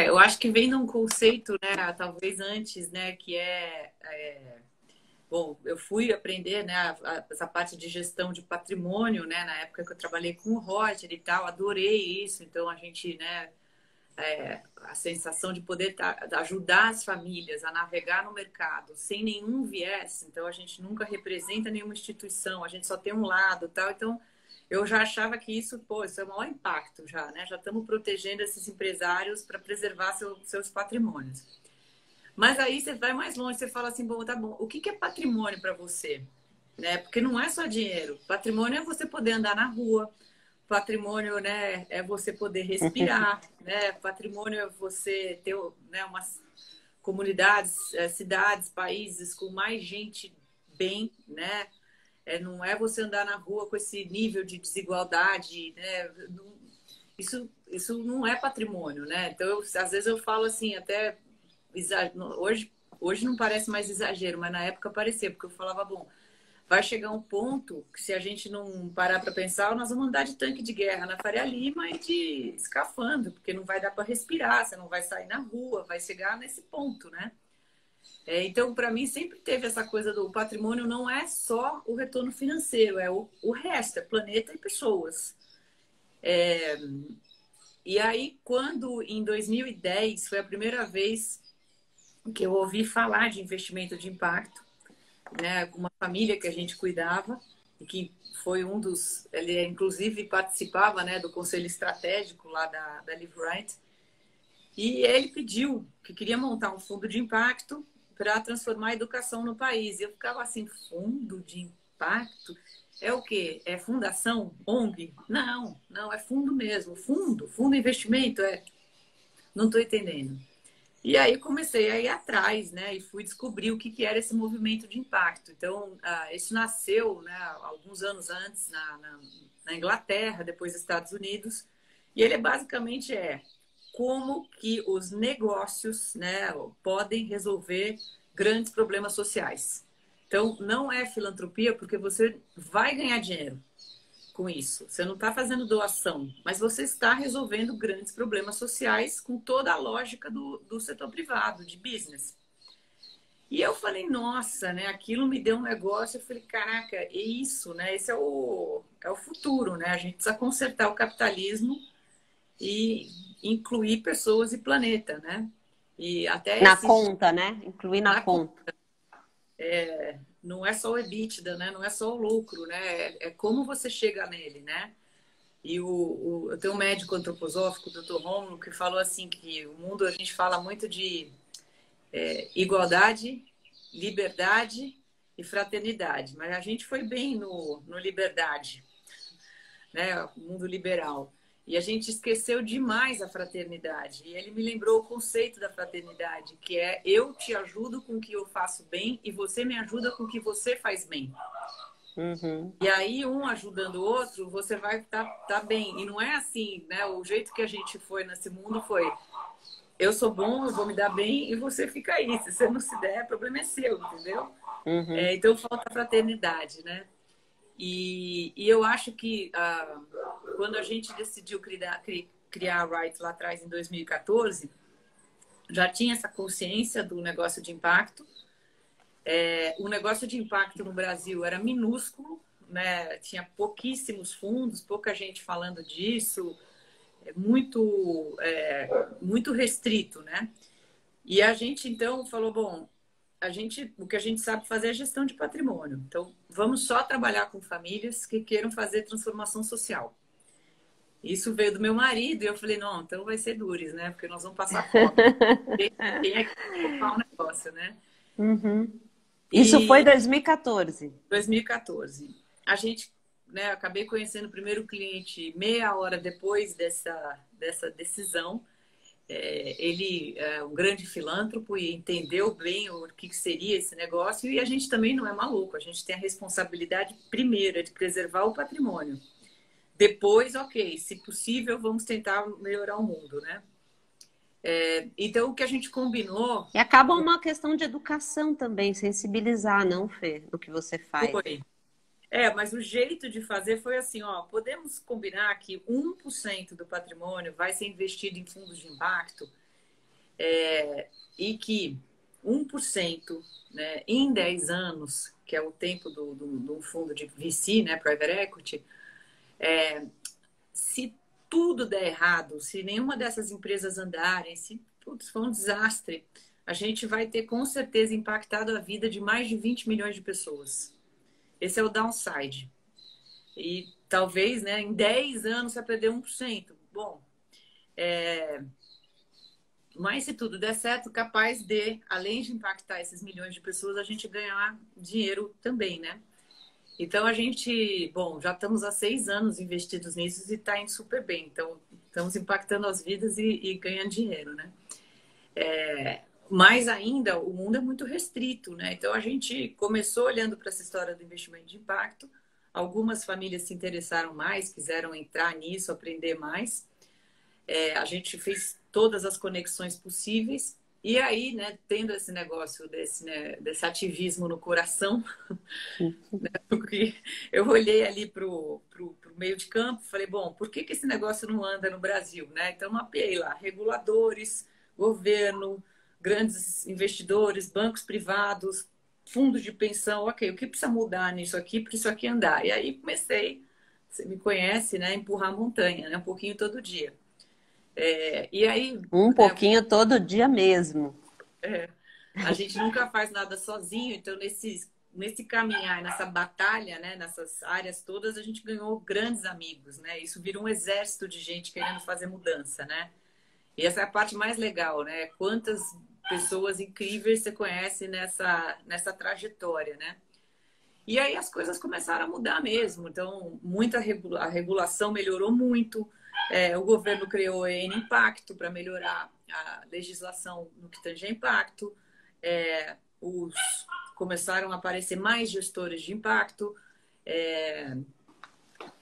Eu acho que vem de um conceito, né, talvez antes, né, bom, eu fui aprender, né, essa parte de gestão de patrimônio, né, na época que eu trabalhei com o Roger e tal, adorei isso, então a gente, né, a sensação de poder ajudar as famílias a navegar no mercado sem nenhum viés, então a gente nunca representa nenhuma instituição, a gente só tem um lado, tal, então eu já achava que isso, isso é o maior impacto já, né? Já estamos protegendo esses empresários para preservar seus patrimônios. Mas aí você vai mais longe, você fala assim, bom, tá bom, o que é patrimônio para você? Né? Porque não é só dinheiro. Patrimônio é você poder andar na rua, patrimônio, né, é você poder respirar, né? Patrimônio é você ter, né, umas comunidades, cidades, países com mais gente bem, né? Não é você andar na rua com esse nível de desigualdade, né? Isso não é patrimônio, né? Então, às vezes eu falo assim, até hoje não parece mais exagero, mas na época parecia, porque eu falava, bom, vai chegar um ponto que se a gente não parar para pensar, nós vamos andar de tanque de guerra na Faria Lima e de escafandro, porque não vai dar para respirar, você não vai sair na rua, vai chegar nesse ponto, né? Então, para mim, sempre teve essa coisa do patrimônio não é só o retorno financeiro, é o resto, é planeta e pessoas. E aí, quando em 2010 foi a primeira vez que eu ouvi falar de investimento de impacto, né, com uma família que a gente cuidava, e que foi um dos... Ele, inclusive, participava, né, do conselho estratégico lá da Live Right, e ele pediu que queria montar um fundo de impacto para transformar a educação no país. E eu ficava assim, fundo de impacto? É o quê? É fundação? ONG? Não, é fundo mesmo. Fundo investimento? Não estou entendendo. E aí comecei a ir atrás, né? E fui descobrir o que era esse movimento de impacto. Então, isso nasceu, né, alguns anos antes na Inglaterra, depois nos Estados Unidos. E ele basicamente como que os negócios, né, podem resolver grandes problemas sociais. Então, não é filantropia porque você vai ganhar dinheiro com isso. Você não está fazendo doação, mas você está resolvendo grandes problemas sociais com toda a lógica do setor privado, de business. E eu falei, nossa, né? Aquilo me deu um negócio. Eu falei, caraca, é isso, né? Esse é o futuro, né? A gente precisa consertar o capitalismo e incluir pessoas e planeta, né? E até Na esse conta, né? Incluir na na conta. não é só o EBITDA, né? Não é só o lucro, né? É como você chega nele, né? E eu tenho um médico antroposófico, o Dr. Romulo, que falou assim que o mundo a gente fala muito de igualdade, liberdade e fraternidade, mas a gente foi bem no liberdade, né? O mundo liberal. E a gente esqueceu demais a fraternidade. E ele me lembrou o conceito da fraternidade, que é eu te ajudo com o que eu faço bem e você me ajuda com o que você faz bem. Uhum. E aí, um ajudando o outro, você vai tá bem. E não é assim, né? O jeito que a gente foi nesse mundo foi: eu sou bom, eu vou me dar bem e você fica aí. Se você não se der, o problema é seu, entendeu? Uhum. Então, falta fraternidade, né? E eu acho que quando a gente decidiu criar a Right lá atrás, em 2014, já tinha essa consciência do negócio de impacto. O negócio de impacto no Brasil era minúsculo, né? Tinha pouquíssimos fundos, pouca gente falando disso, muito restrito, né? E a gente então falou, bom, o que a gente sabe fazer é gestão de patrimônio. Então, vamos só trabalhar com famílias que queiram fazer transformação social. Isso veio do meu marido e eu falei, não, então vai ser dures, né? Porque nós vamos passar fome. Quem é que vai topar o negócio, né? Uhum. Isso foi E 2014. 2014. A gente, né, acabei conhecendo o primeiro cliente meia hora depois dessa decisão. Ele é um grande filântropo e entendeu bem o que seria esse negócio. E a gente também não é maluco. A gente tem a responsabilidade primeira de preservar o patrimônio. Depois, ok, se possível, vamos tentar melhorar o mundo, né? Então, o que a gente combinou E acaba uma questão de educação também, sensibilizar, não, Fê, no que você faz. foi mas o jeito de fazer foi assim, ó, podemos combinar que 1% do patrimônio vai ser investido em fundos de impacto, e que 1%, né, em 10 anos, que é o tempo do fundo de VC, né, Private Equity, se tudo der errado, se nenhuma dessas empresas andarem, se putz, for um desastre, a gente vai ter com certeza impactado a vida de mais de 20 milhões de pessoas. Esse é o downside. E talvez, né, em 10 anos você vai perder 1%. Bom, mas se tudo der certo, capaz de, além de impactar esses milhões de pessoas, a gente ganhar dinheiro também, né? Então a gente, bom, já estamos há 6 anos investidos nisso e está indo super bem. Então estamos impactando as vidas e ganhando dinheiro, né? Mais ainda, o mundo é muito restrito, né? Então a gente começou olhando para essa história do investimento de impacto. Algumas famílias se interessaram mais, quiseram entrar nisso, aprender mais. A gente fez todas as conexões possíveis. E aí, né, tendo esse negócio desse ativismo no coração, né, porque eu olhei ali para o meio de campo e falei, bom, por que esse negócio não anda no Brasil? Né? Então, mapeei lá, reguladores, governo, grandes investidores, bancos privados, fundos de pensão, ok, o que precisa mudar nisso aqui para isso aqui andar? E aí comecei, você me conhece, né, empurrar a montanha, né, um pouquinho todo dia. E aí, Um né, pouquinho todo dia mesmo. é, a gente nunca faz nada sozinho, então nesse caminhar, nessa batalha, né, nessas áreas todas, a gente ganhou grandes amigos, né? Isso vira um exército de gente querendo fazer mudança, né? E essa é a parte mais legal, né? Quantas pessoas incríveis você conhece nessa trajetória, né? E aí as coisas começaram a mudar mesmo. Então, a regulação melhorou muito. O governo criou a N Impacto para melhorar a legislação no que tange a impacto. Os, começaram a aparecer mais gestores de impacto.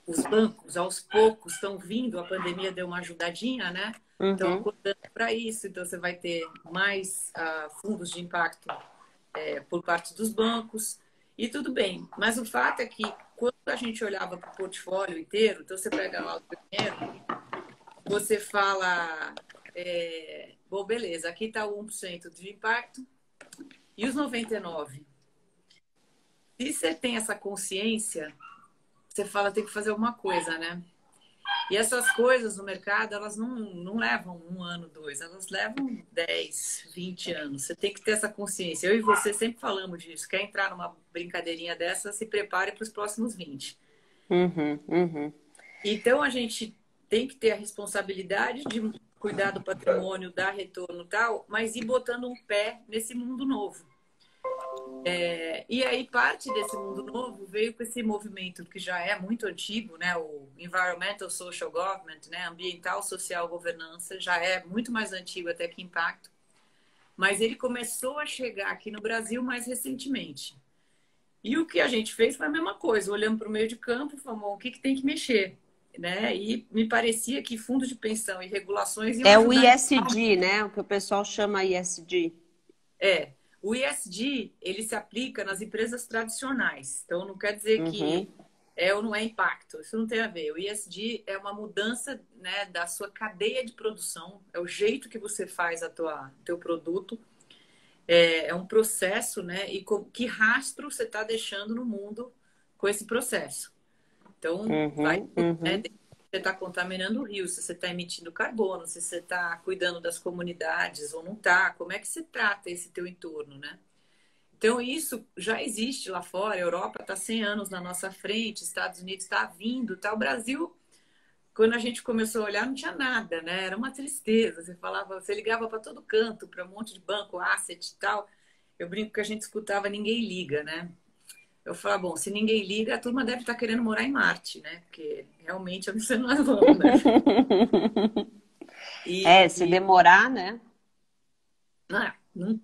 Os bancos, aos poucos, estão vindo. A pandemia deu uma ajudadinha, né? Estão Uhum. acordando para isso. Então, você vai ter mais fundos de impacto por parte dos bancos. E tudo bem. Mas o fato é que, quando a gente olhava para o portfólio inteiro, então você pega lá o dinheiro, você fala, bom, beleza, aqui está o 1% de impacto, E os 99? Se você tem essa consciência, você fala, tem que fazer alguma coisa, né? E essas coisas no mercado, elas não levam um ano, dois, elas levam 10, 20 anos. Você tem que ter essa consciência. Eu e você sempre falamos disso. Quer entrar numa brincadeirinha dessa, se prepare para os próximos 20. Uhum, uhum. Então, a gente tem que ter a responsabilidade de cuidar do patrimônio, dar retorno e tal, mas ir botando um pé nesse mundo novo. E aí, parte desse mundo novo veio com esse movimento que já é muito antigo, né? O Environmental Social Government, né? Ambiental, Social, Governança, já é muito mais antigo até que Impacto. Mas ele começou a chegar aqui no Brasil mais recentemente. E o que a gente fez foi a mesma coisa, olhando para o meio de campo, falou, o que tem que mexer? Né? E me parecia que fundos de pensão e regulações iam É o ajudar. ISD, né? O que o pessoal chama ISD. O ESG, ele se aplica nas empresas tradicionais. Então, não quer dizer que Uhum, é ou não é impacto. Isso não tem a ver. O ESG é uma mudança, né, da sua cadeia de produção. É o jeito que você faz teu produto. É um processo, né? E que rastro você está deixando no mundo com esse processo. Então, vai, uhum, né, uhum. se você está contaminando o rio, se você está emitindo carbono, se você está cuidando das comunidades ou não está, como é que você trata esse teu entorno, né? Então, isso já existe lá fora, a Europa está 100 anos na nossa frente, Estados Unidos está vindo, tá? O Brasil, quando a gente começou a olhar, não tinha nada, né? Era uma tristeza. Você falava, você ligava para todo canto, para um monte de banco, asset e tal. Eu brinco que a gente escutava, ninguém liga, né? Eu falava, bom, se ninguém liga, a turma deve estar querendo morar em Marte, né? Porque realmente eu não sei nós vamos, né? Se E demorar, né?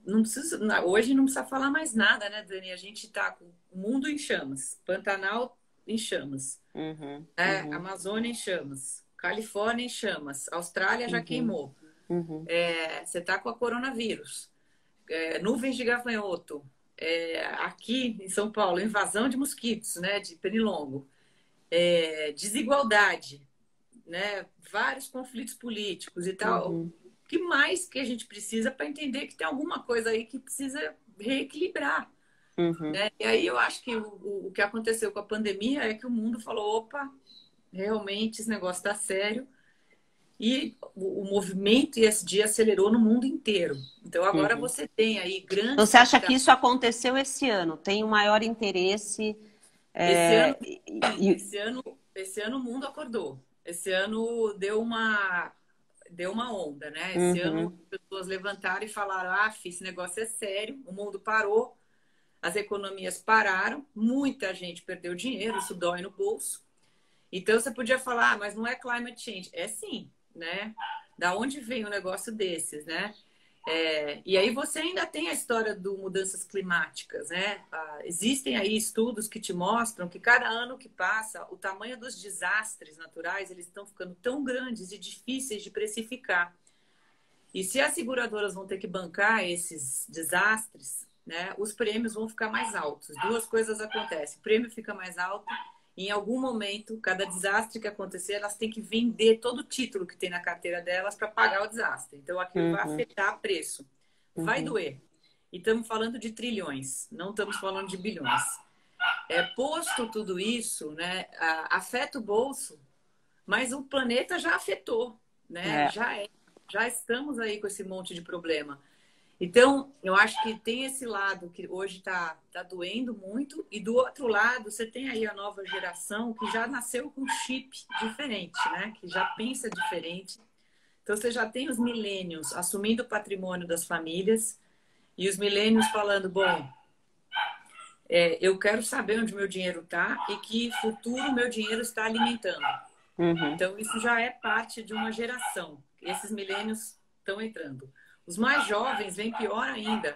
não precisa, hoje não precisa falar mais nada, né, Dani? A gente está com o mundo em chamas, Pantanal em chamas, Uhum, né? uhum, Amazônia em chamas, Califórnia em chamas, Austrália já uhum, queimou. uhum. Você está com a coronavírus, nuvens de gafanhoto. Aqui em São Paulo, invasão de mosquitos, né, de pernilongo. Desigualdade, né, vários conflitos políticos e tal. Uhum, O que mais que a gente precisa para entender que tem alguma coisa aí que precisa reequilibrar, uhum. né? E aí eu acho que o que aconteceu com a pandemia é que o mundo falou, opa, realmente esse negócio está sério. E o movimento ESG acelerou no mundo inteiro. Então agora Uhum. você tem aí Então, grandes você acha que capitais. isso aconteceu esse ano? Tem um maior interesse. Esse ano, é, sim, e- esse ano o mundo acordou. Esse ano deu uma onda, né? Esse ano Uhum, as pessoas levantaram e falaram: ah, esse negócio é sério, o mundo parou, as economias pararam, muita gente perdeu dinheiro, isso dói no bolso. Então você podia falar, ah, mas não é climate change. É sim, né? Da onde vem um negócio desses, né? E aí você ainda tem a história do mudanças climáticas, né? Existem aí estudos que te mostram que cada ano que passa, o tamanho dos desastres naturais, eles estão ficando tão grandes e difíceis de precificar. E se as seguradoras vão ter que bancar esses desastres, né, os prêmios vão ficar mais altos. Duas coisas acontecem. O prêmio fica mais alto. Em algum momento, cada desastre que acontecer, elas têm que vender todo o título que tem na carteira delas para pagar o desastre. Então, aquilo vai uhum, afetar preço. Vai uhum. doer. E estamos falando de trilhões, não estamos falando de bilhões. Posto tudo isso, né, afeta o bolso, mas o planeta já afetou, né? É. Já estamos aí com esse monte de problema. Então, eu acho que tem esse lado que hoje tá doendo muito, e do outro lado, você tem aí a nova geração que já nasceu com chip diferente, né? Que já pensa diferente. Então, você já tem os milênios assumindo o patrimônio das famílias e os milênios falando, bom, eu quero saber onde meu dinheiro está e que futuro meu dinheiro está alimentando. Uhum. Então, isso já é parte de uma geração. Esses milênios estão entrando. Os mais jovens vêm pior ainda.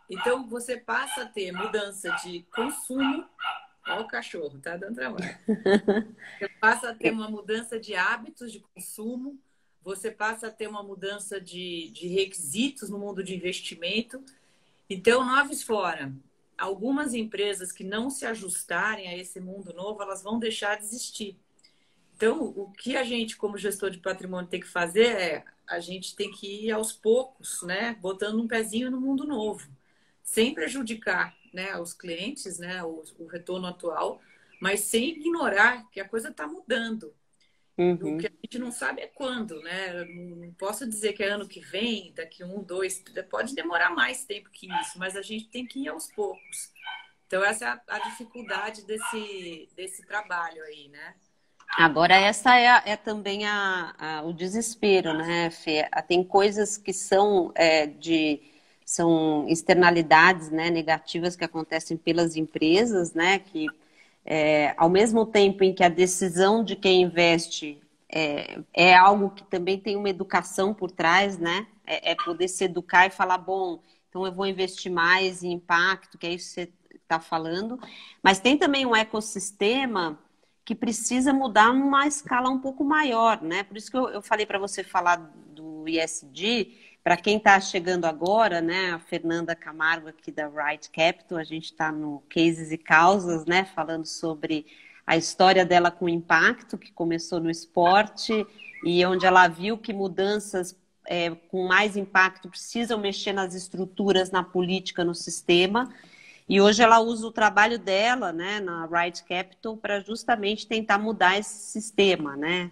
Então, você passa a ter mudança de consumo. Olha o cachorro, tá dando trabalho. Você passa a ter uma mudança de hábitos de consumo. Você passa a ter uma mudança de requisitos no mundo de investimento. Então, noves fora. Algumas empresas que não se ajustarem a esse mundo novo, elas vão deixar de existir. Então, o que a gente, como gestor de patrimônio, tem que fazer a gente tem que ir aos poucos, né? Botando um pezinho no mundo novo. sem prejudicar, né, os clientes, né, o retorno atual, mas sem ignorar que a coisa está mudando. O que Uhum. a gente não sabe é quando, né? Eu não posso dizer que é ano que vem, daqui 1, 2, pode demorar mais tempo que isso, mas a gente tem que ir aos poucos. Então, essa é a dificuldade desse trabalho aí, né? Agora, essa é também o desespero, né, Fê? Tem coisas que são externalidades, né, negativas que acontecem pelas empresas, né, que ao mesmo tempo em que a decisão de quem investe é algo que também tem uma educação por trás, né? É poder se educar e falar, bom, então eu vou investir mais em impacto, que é isso que você está falando, mas tem também um ecossistema que precisa mudar numa escala um pouco maior, né? Por isso que eu falei para você falar do ISD, para quem está chegando agora, né? A Fernanda Camargo aqui da Right Capital, a gente está no Cases e Causas, né? Falando sobre a história dela com impacto, que começou no esporte e onde ela viu que mudanças com mais impacto precisam mexer nas estruturas, na política, no sistema. E hoje ela usa o trabalho dela, né, na Right Capital, para justamente tentar mudar esse sistema, né,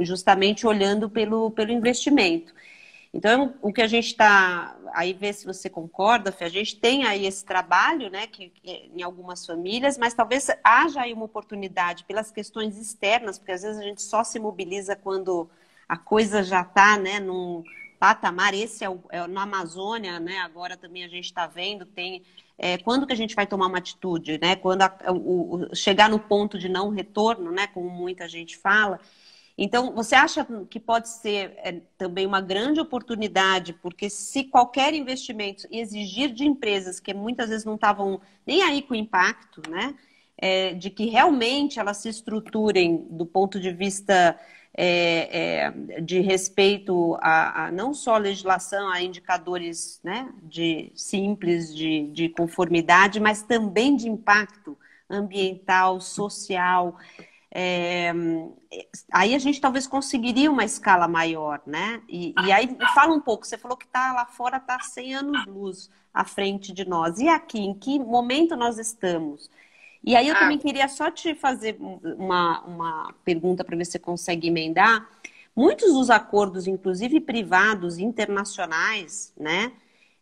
justamente olhando pelo investimento. Então, o que a gente está, aí ver se você concorda, Fê, a gente tem aí esse trabalho, né, que em algumas famílias, mas talvez haja aí uma oportunidade pelas questões externas, porque às vezes a gente só se mobiliza quando a coisa já está, né, num patamar, esse na Amazônia, né, agora também a gente está vendo, quando que a gente vai tomar uma atitude, né, quando chegar no ponto de não retorno, né, como muita gente fala. Então, você acha que pode ser também uma grande oportunidade, porque se qualquer investimento exigir de empresas que muitas vezes não estavam nem aí com o impacto, né, de que realmente elas se estruturem do ponto de vista de respeito a não só a legislação, a indicadores, né, simples de conformidade, mas também de impacto ambiental, social. É, Aí a gente talvez conseguiria uma escala maior, né? E aí fala um pouco, você falou que tá lá fora, está 100 anos-luz à frente de nós. E aqui, em que momento nós estamos? E aí eu também Ah, queria só te fazer uma pergunta para ver se você consegue emendar. Muitos dos acordos, inclusive privados, internacionais, né?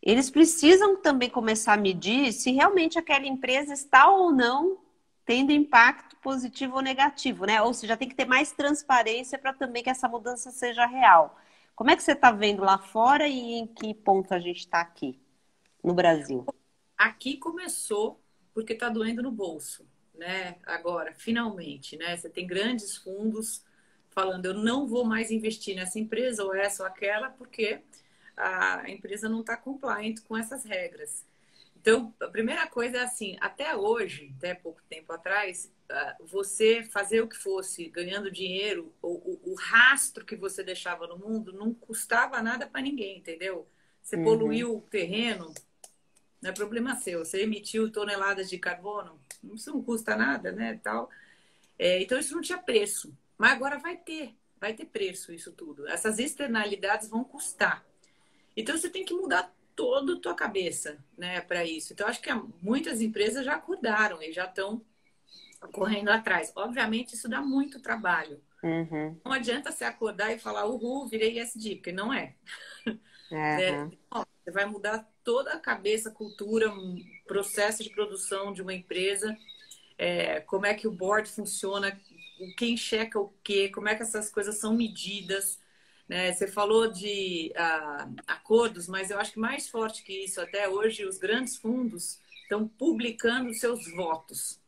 Eles precisam também começar a medir se realmente aquela empresa está ou não tendo impacto positivo ou negativo, né? Ou seja, tem que ter mais transparência para também que essa mudança seja real. Como é que você está vendo lá fora e em que ponto a gente está aqui no Brasil? aqui começou porque está doendo no bolso, né? Agora, finalmente, né? Você tem grandes fundos falando, eu não vou mais investir nessa empresa ou essa ou aquela porque a empresa não está compliant com essas regras. Então, a primeira coisa é assim, até hoje, até pouco tempo atrás, você fazer o que fosse, ganhando dinheiro, o rastro que você deixava no mundo não custava nada para ninguém, entendeu? Você Uhum. poluiu o terreno, não é problema seu. Você emitiu toneladas de carbono, isso não custa nada, né? Tal. Então, isso não tinha preço. Mas agora vai ter preço isso tudo. Essas externalidades vão custar. Então, você tem que mudar toda a tua cabeça, né, para isso. Então, acho que muitas empresas já acordaram e já estão correndo atrás. Obviamente, isso dá muito trabalho. Uhum. Não adianta você acordar e falar, uhul, virei ESG, porque não é. Né? Uhum. Você vai mudar toda a cabeça, cultura, processo de produção de uma empresa, como é que o board funciona, quem checa o quê, como é que essas coisas são medidas. Né? Você falou de acordos, mas eu acho que mais forte que isso, até hoje, os grandes fundos estão publicando seus votos.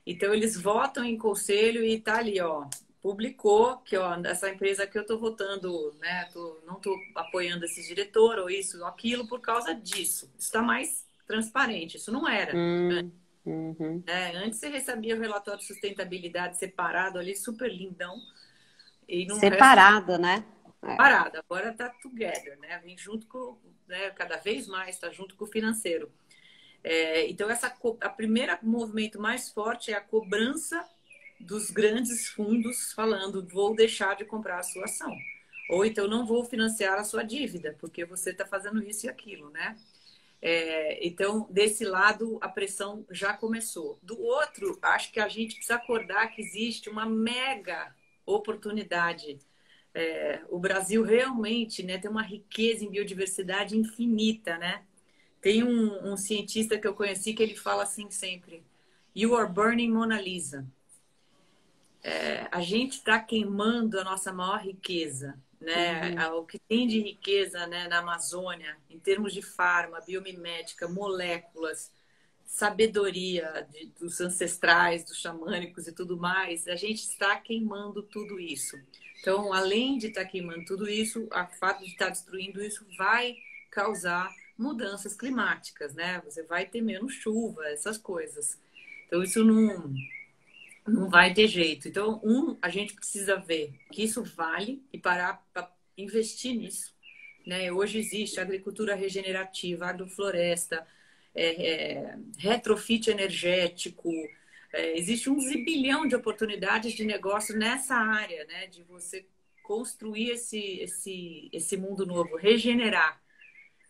Então, eles votam em conselho e tá ali, ó, publicou que, ó, essa empresa que eu estou votando, né, não estou apoiando esse diretor ou isso ou aquilo por causa disso. Isso está mais transparente, isso não era. Uhum. Antes você recebia o relatório de sustentabilidade separado ali, super lindão, e no resto Separado, né? parado. Agora está together, né? Vem junto com, né, cada vez mais está junto com o financeiro. Então, a primeira movimento mais forte é a cobrança dos grandes fundos falando, vou deixar de comprar a sua ação. Ou então, não vou financiar a sua dívida, porque você está fazendo isso e aquilo, né? Então, desse lado, a pressão já começou. Do outro, acho que a gente precisa acordar que existe uma mega oportunidade. O Brasil realmente, né, tem uma riqueza em biodiversidade infinita, né? Tem um cientista que eu conheci que ele fala assim sempre: You are burning Mona Lisa. A gente está queimando a nossa maior riqueza, né? Uhum. O que tem de riqueza, né, na Amazônia, em termos de farma, biomimética, moléculas, sabedoria dos ancestrais, dos xamânicos e tudo mais, a gente está queimando tudo isso. Então, além de estar queimando tudo isso, o fato de estar destruindo isso vai causar mudanças climáticas, né? Você vai ter menos chuva, essas coisas. Então, isso não vai ter jeito. Então, a gente precisa ver que isso vale e parar para investir nisso. Né? Hoje existe agricultura regenerativa, agrofloresta, retrofit energético, existe um zibilhão de oportunidades de negócio nessa área, né? De você construir esse mundo novo, regenerar.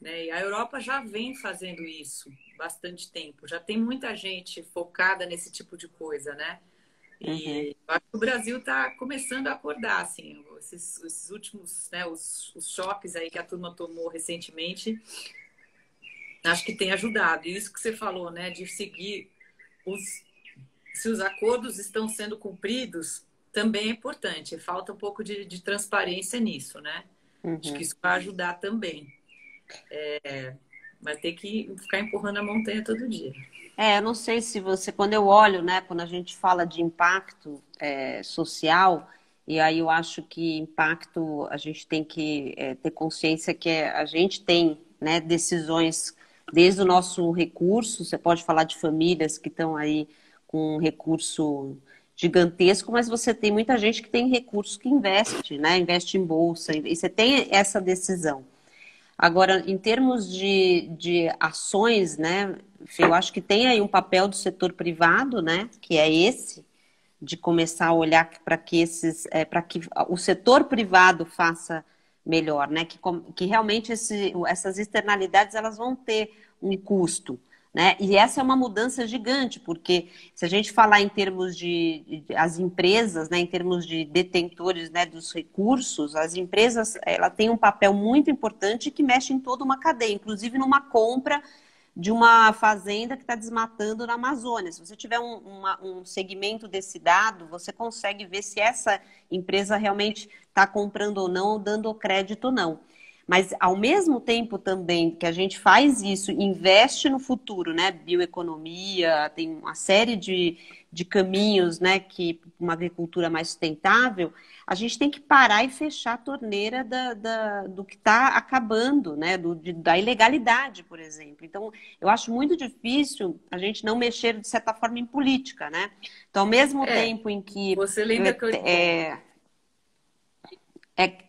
Né? E a Europa já vem fazendo isso bastante tempo, já tem muita gente focada nesse tipo de coisa, né? Uhum. E acho que o Brasil está começando a acordar, assim, esses últimos, né, os choques aí que a turma tomou recentemente, acho que tem ajudado. E isso que você falou, né, de seguir se os acordos estão sendo cumpridos, também é importante. Falta um pouco de transparência nisso, né? Acho que Uhum. isso vai ajudar também. Vai ter que ficar empurrando a montanha todo dia. Eu não sei se você, quando eu olho, né, quando a gente fala de impacto social, e aí eu acho que impacto a gente tem que ter consciência que a gente tem, né, decisões desde o nosso recurso. Você pode falar de famílias que estão aí com um recurso gigantesco, mas você tem muita gente que tem recurso que investe, né, investe em bolsa, e você tem essa decisão. Agora, em termos de ações, né, Fê, eu acho que tem aí um papel do setor privado, né, que é esse, de começar a olhar para que para que o setor privado faça melhor, né, que realmente essas externalidades elas vão ter um custo. Né? E essa é uma mudança gigante, porque se a gente falar em termos de as empresas, né, em termos de detentores, né, dos recursos, as empresas ela tem um papel muito importante que mexe em toda uma cadeia, inclusive numa compra de uma fazenda que está desmatando na Amazônia. Se você tiver um segmento desse dado, você consegue ver se essa empresa realmente está comprando ou não, ou dando crédito ou não. Mas, ao mesmo tempo também que a gente faz isso, investe no futuro, né? Bioeconomia, tem uma série de caminhos, né? Que uma agricultura mais sustentável, a gente tem que parar e fechar a torneira do que está acabando, né? Da ilegalidade, por exemplo. Então, eu acho muito difícil a gente não mexer, de certa forma, em política, né? Então, ao mesmo tempo em que Você lembra que eu...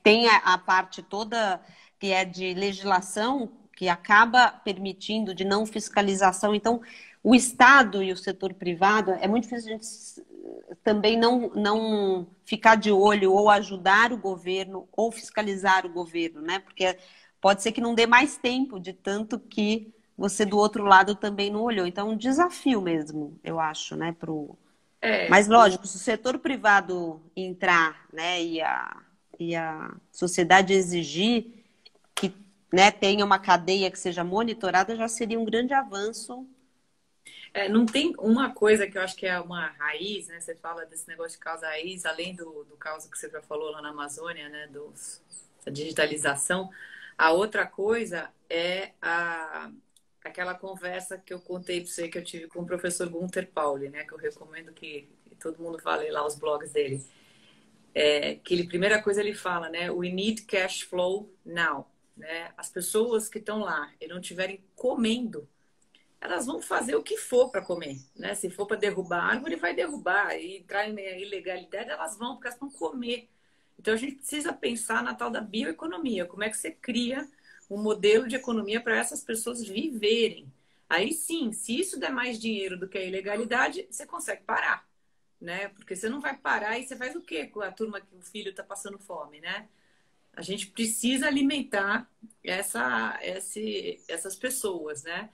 tem a parte toda que é de legislação, que acaba permitindo de não fiscalização. Então, o Estado e o setor privado, é muito difícil a gente também não ficar de olho ou ajudar o governo ou fiscalizar o governo, né? Porque pode ser que não dê mais tempo de tanto que você do outro lado também não olhou. Então, é um desafio mesmo, eu acho, né? Mas, o lógico, se o setor privado entrar, né, e a sociedade exigir que, né, tenha uma cadeia que seja monitorada, já seria um grande avanço. Não tem uma coisa que eu acho que é uma raiz, né? Você fala desse negócio de causa raiz, além do caso que você já falou lá na Amazônia, né? Da digitalização. A outra coisa é aquela conversa que eu contei para você que eu tive com o professor Gunther Pauli, né? Que eu recomendo que todo mundo fale lá os blogs dele. Primeira coisa ele fala, né? We need cash flow now. Né? As pessoas que estão lá e não estiverem comendo, elas vão fazer o que for para comer, né? Se for para derrubar a árvore, vai derrubar. E entrar em ilegalidade, elas vão, porque elas vão comer. Então, a gente precisa pensar na tal da bioeconomia. Como é que você cria um modelo de economia para essas pessoas viverem? Aí sim, se isso der mais dinheiro do que a ilegalidade, você consegue parar, né? Porque você não vai parar e você faz o quê com a turma que o filho está passando fome, né? A gente precisa alimentar essas pessoas, né?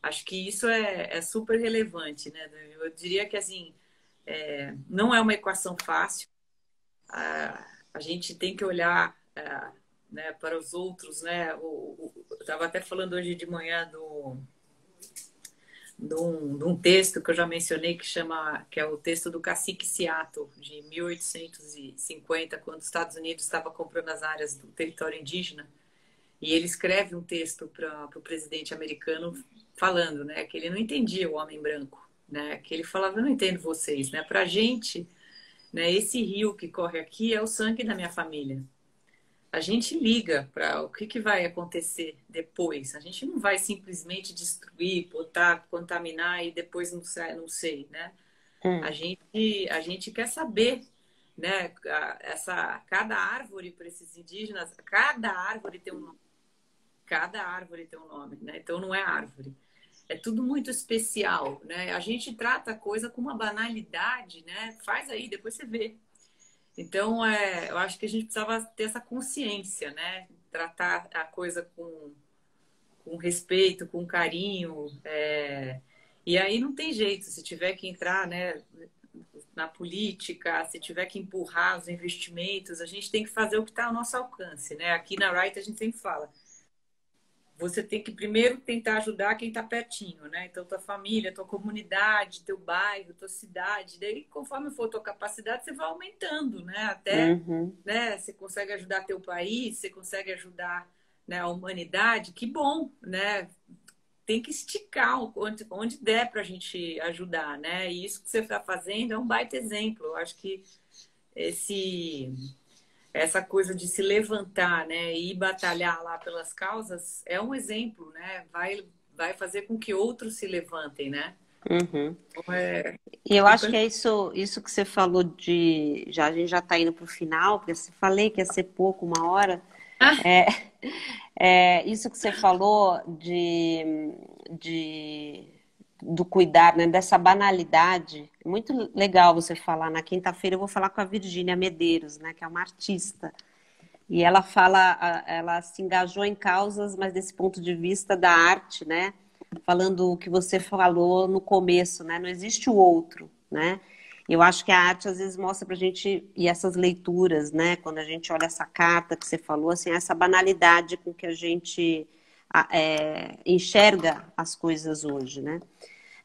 Acho que isso é super relevante, né? Eu diria que, assim, não é uma equação fácil. A gente tem que olhar, né, para os outros, né? Eu estava até falando hoje de manhã de um texto que eu já mencionei que é o texto do Cacique Seattle, de 1850, quando os Estados Unidos estava comprando as áreas do território indígena. E ele escreve um texto para o presidente americano falando, né, que ele não entendia o homem branco, né, que ele falava, eu não entendo vocês, né, para a gente, né, esse rio que corre aqui é o sangue da minha família. A gente liga para o que vai acontecer depois. A gente não vai simplesmente destruir, botar, contaminar e depois não sei, né? A Hum. gente quer saber, né? Cada árvore para esses indígenas, cada árvore tem um nome. Cada árvore tem um nome, né? Então não é árvore. É tudo muito especial, né? A gente trata a coisa com uma banalidade, né? Faz aí, depois você vê. Então, eu acho que a gente precisava ter essa consciência, né? Tratar a coisa com respeito, com carinho. E aí não tem jeito, se tiver que entrar, né, na política, se tiver que empurrar os investimentos, a gente tem que fazer o que está ao nosso alcance, né? Aqui na Wright a gente sempre fala, você tem que primeiro tentar ajudar quem está pertinho, né? Então, tua família, tua comunidade, teu bairro, tua cidade. Daí, conforme for tua capacidade, você vai aumentando, né? Até, Uhum. né? Você consegue ajudar teu país, você consegue ajudar, né, a humanidade. Que bom, né? Tem que esticar onde der para a gente ajudar, né? E isso que você está fazendo é um baita exemplo. Eu acho que essa coisa de se levantar, né, e batalhar lá pelas causas é um exemplo, né? Vai fazer com que outros se levantem, né? Uhum. Então, é E eu acho que super. é isso que você falou de. Já, a gente já está indo para o final, porque eu falei que ia ser pouco, 1 hora. Ah, É, isso que você falou de, do cuidar, né, dessa banalidade. Muito legal você falar. Na quinta-feira eu vou falar com a Virgínia Medeiros, né, que é uma artista. E ela fala, ela se engajou em causas, mas desse ponto de vista da arte, né? Falando o que você falou no começo, né? Não existe o outro, né? Eu acho que a arte às vezes mostra pra gente, e essas leituras, né? Quando a gente olha essa carta que você falou, assim, essa banalidade com que a gente enxerga as coisas hoje, né?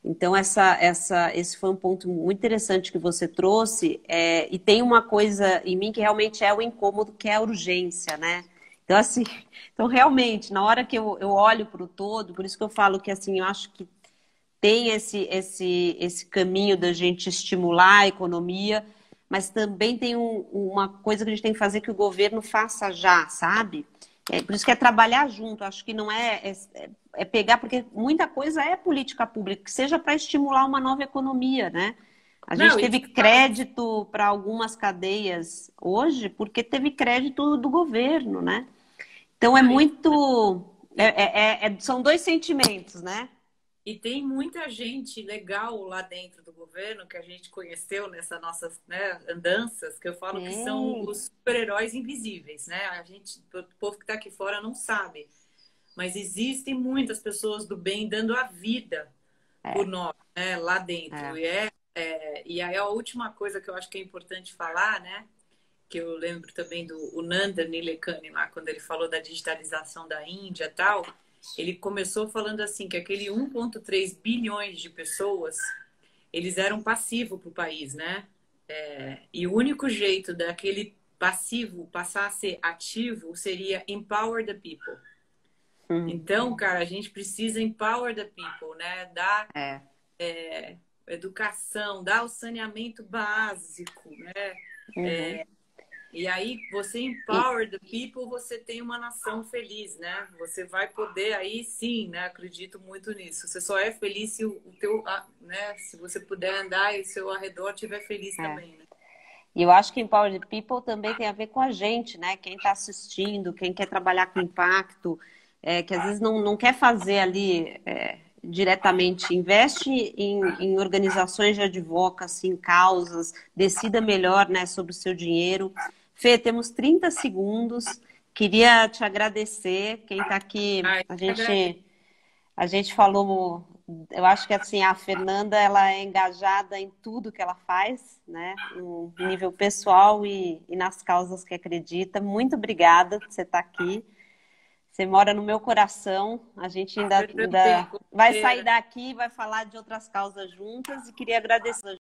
Então, esse foi um ponto muito interessante que você trouxe, e tem uma coisa em mim que realmente é o incômodo, que é a urgência, né? Então, assim, então realmente, na hora que eu olho para o todo, por isso que eu falo que, assim, eu acho que tem esse caminho da gente estimular a economia, mas também tem uma coisa que a gente tem que fazer que o governo faça já, sabe? Por isso que é trabalhar junto. Acho que não é pegar, porque muita coisa é política pública, que seja para estimular uma nova economia, né? A gente não, e teve crédito para algumas cadeias hoje porque teve crédito do governo, né? Então é não, muito. São dois sentimentos, né? e tem muita gente legal lá dentro do governo que a gente conheceu nessas nossas, né, andanças, que eu falo que são Sim. os super-heróis invisíveis, né? O povo que está aqui fora não sabe, mas existem muitas pessoas do bem dando a vida por É, nós, né, lá dentro. é. E aí a última coisa que eu acho que é importante falar, né, que eu lembro também do o Nanda Nilekani lá, quando ele falou da digitalização da Índia e tal, ele começou falando assim, que aquele 1,3 bilhões de pessoas, eles eram passivo para o país, né? E o único jeito daquele passivo passar a ser ativo seria empower the people. Hum, Então, cara, a gente precisa empower the people, né? Dar é. educação, dar o saneamento básico, né? Uhum. E aí, você E, empower the people, você tem uma nação feliz, né? Você vai poder, aí sim, né? Acredito muito nisso. Você só é feliz se o teu, né? Se você puder andar e seu arredor estiver feliz é. também, né? E eu acho que Empower the People também tem a ver com a gente, né? Quem está assistindo, quem quer trabalhar com impacto, que às vezes não quer fazer ali diretamente, investe em organizações de advocacy, em causas, decida melhor, né, sobre o seu dinheiro, Fê, temos 30 segundos. Queria te agradecer. Quem está aqui, Ai, agradeço. a gente falou. Eu acho que assim a Fernanda ela é engajada em tudo que ela faz, né? No nível pessoal e nas causas que acredita. Muito obrigada por você estar aqui. Você mora no meu coração. A gente Eu também, ainda vai sair companheira. daqui, vai falar de outras causas juntas e queria agradecer.